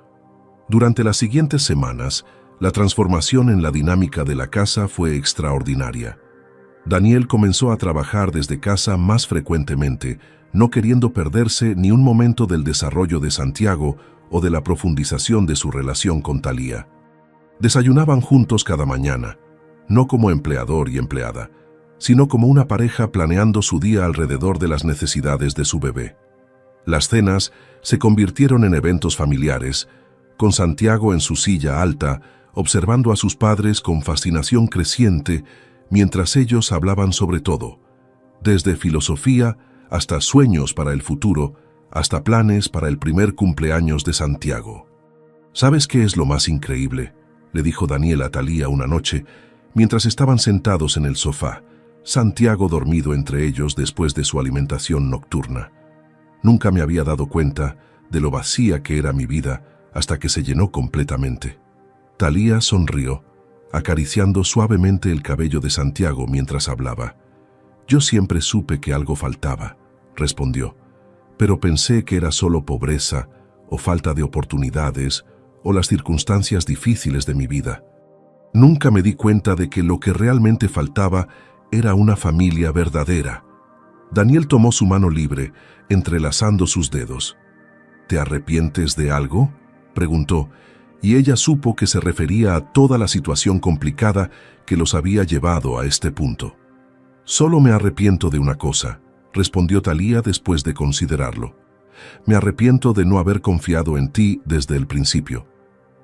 [SPEAKER 1] Durante las siguientes semanas, la transformación en la dinámica de la casa fue extraordinaria. Daniel comenzó a trabajar desde casa más frecuentemente, no queriendo perderse ni un momento del desarrollo de Santiago o de la profundización de su relación con Thalía. Desayunaban juntos cada mañana, no como empleador y empleada, sino como una pareja planeando su día alrededor de las necesidades de su bebé. Las cenas se convirtieron en eventos familiares, con Santiago en su silla alta, observando a sus padres con fascinación creciente, mientras ellos hablaban sobre todo, desde filosofía hasta sueños para el futuro, hasta planes para el primer cumpleaños de Santiago. «¿Sabes qué es lo más increíble?», le dijo Daniel a Thalía una noche, mientras estaban sentados en el sofá, Santiago dormido entre ellos después de su alimentación nocturna. «Nunca me había dado cuenta de lo vacía que era mi vida hasta que se llenó completamente». Thalía sonrió, acariciando suavemente el cabello de Santiago mientras hablaba. «Yo siempre supe que algo faltaba», respondió, «pero pensé que era solo pobreza o falta de oportunidades o las circunstancias difíciles de mi vida. Nunca me di cuenta de que lo que realmente faltaba era una familia verdadera». Daniel tomó su mano libre, entrelazando sus dedos. «¿Te arrepientes de algo?», preguntó, y ella supo que se refería a toda la situación complicada que los había llevado a este punto. «Solo me arrepiento de una cosa», respondió Thalía después de considerarlo. «Me arrepiento de no haber confiado en ti desde el principio.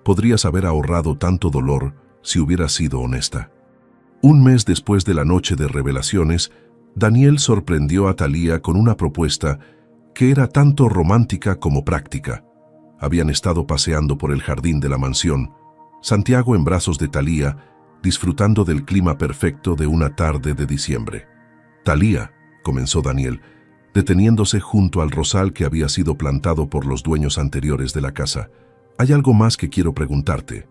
[SPEAKER 1] Podrías haber ahorrado tanto dolor si hubieras sido honesta». Un mes después de la noche de revelaciones, Daniel sorprendió a Thalía con una propuesta que era tanto romántica como práctica. Habían estado paseando por el jardín de la mansión, Santiago en brazos de Thalía, disfrutando del clima perfecto de una tarde de diciembre. «Thalía», comenzó Daniel, deteniéndose junto al rosal que había sido plantado por los dueños anteriores de la casa, «hay algo más que quiero preguntarte».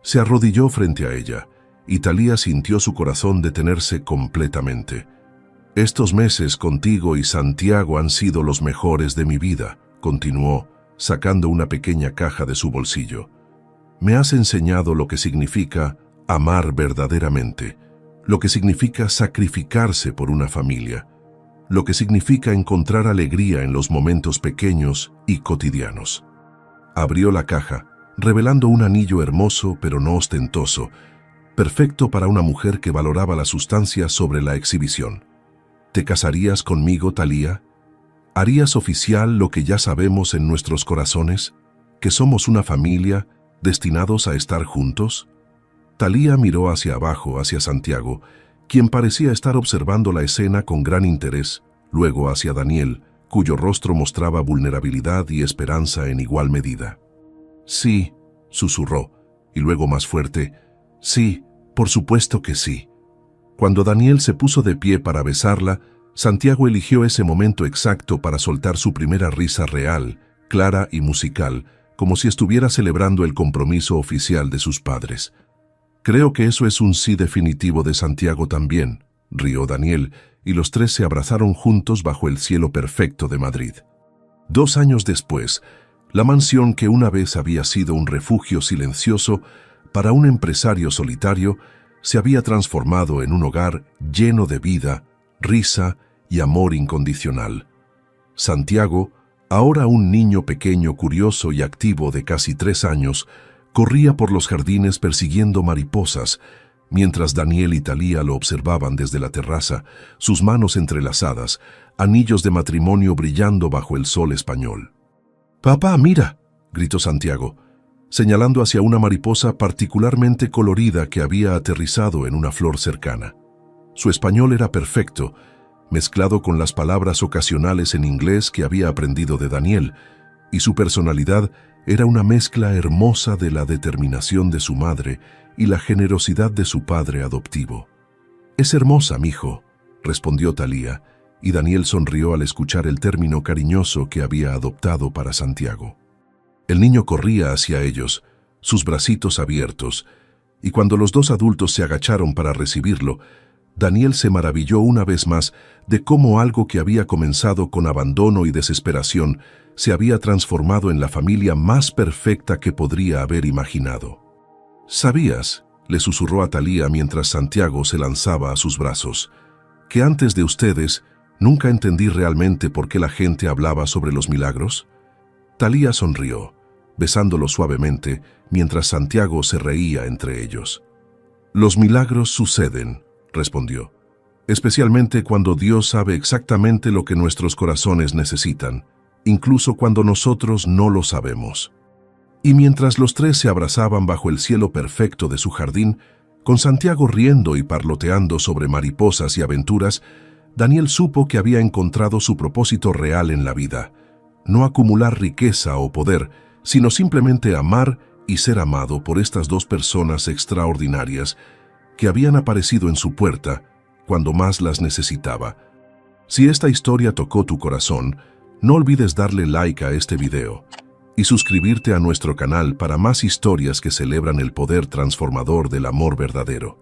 [SPEAKER 1] Se arrodilló frente a ella, y Thalía sintió su corazón detenerse completamente. «Estos meses contigo y Santiago han sido los mejores de mi vida», continuó, sacando una pequeña caja de su bolsillo. «Me has enseñado lo que significa amar verdaderamente, lo que significa sacrificarse por una familia, lo que significa encontrar alegría en los momentos pequeños y cotidianos». Abrió la caja, revelando un anillo hermoso pero no ostentoso, perfecto para una mujer que valoraba la sustancia sobre la exhibición. «¿Te casarías conmigo, Thalía? ¿Harías oficial lo que ya sabemos en nuestros corazones, que somos una familia destinados a estar juntos?» Thalía miró hacia abajo, hacia Santiago, quien parecía estar observando la escena con gran interés, luego hacia Daniel, cuyo rostro mostraba vulnerabilidad y esperanza en igual medida. «Sí», susurró, y luego más fuerte, «sí, por supuesto que sí». Cuando Daniel se puso de pie para besarla, Santiago eligió ese momento exacto para soltar su primera risa real, clara y musical, como si estuviera celebrando el compromiso oficial de sus padres. «Creo que eso es un sí definitivo de Santiago también», rió Daniel, y los tres se abrazaron juntos bajo el cielo perfecto de Madrid. 2 años después, la mansión que una vez había sido un refugio silencioso para un empresario solitario se había transformado en un hogar lleno de vida, risa y amor incondicional. Santiago, ahora un niño pequeño, curioso y activo de casi 3 años, corría por los jardines persiguiendo mariposas, mientras Daniel y Thalía lo observaban desde la terraza, sus manos entrelazadas, anillos de matrimonio brillando bajo el sol español. «Papá, mira», gritó Santiago, señalando hacia una mariposa particularmente colorida que había aterrizado en una flor cercana. Su español era perfecto, mezclado con las palabras ocasionales en inglés que había aprendido de Daniel, y su personalidad era una mezcla hermosa de la determinación de su madre y la generosidad de su padre adoptivo. «Es hermosa, mijo», respondió Thalía, y Daniel sonrió al escuchar el término cariñoso que había adoptado para Santiago. El niño corría hacia ellos, sus bracitos abiertos, y cuando los 2 adultos se agacharon para recibirlo, Daniel se maravilló una vez más de cómo algo que había comenzado con abandono y desesperación se había transformado en la familia más perfecta que podría haber imaginado. «¿Sabías?», le susurró a Thalía mientras Santiago se lanzaba a sus brazos, «que antes de ustedes nunca entendí realmente por qué la gente hablaba sobre los milagros?» Thalía sonrió, besándolo suavemente mientras Santiago se reía entre ellos. «Los milagros suceden», respondió, «especialmente cuando Dios sabe exactamente lo que nuestros corazones necesitan, incluso cuando nosotros no lo sabemos». Y mientras los 3 se abrazaban bajo el cielo perfecto de su jardín, con Santiago riendo y parloteando sobre mariposas y aventuras, Daniel supo que había encontrado su propósito real en la vida: no acumular riqueza o poder, sino simplemente amar y ser amado por estas 2 personas extraordinarias que habían aparecido en su puerta cuando más las necesitaba. Si esta historia tocó tu corazón, no olvides darle like a este video. y suscribirte a nuestro canal para más historias que celebran el poder transformador del amor verdadero.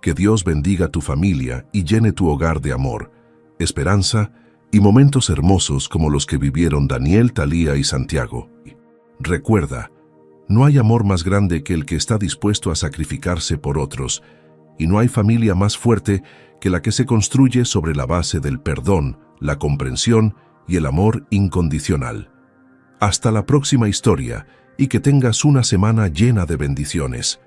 [SPEAKER 1] Que Dios bendiga tu familia y llene tu hogar de amor, esperanza y momentos hermosos como los que vivieron Daniel, Talía y Santiago. Recuerda, no hay amor más grande que el que está dispuesto a sacrificarse por otros, y no hay familia más fuerte que la que se construye sobre la base del perdón, la comprensión y el amor incondicional. Hasta la próxima historia y que tengas una semana llena de bendiciones.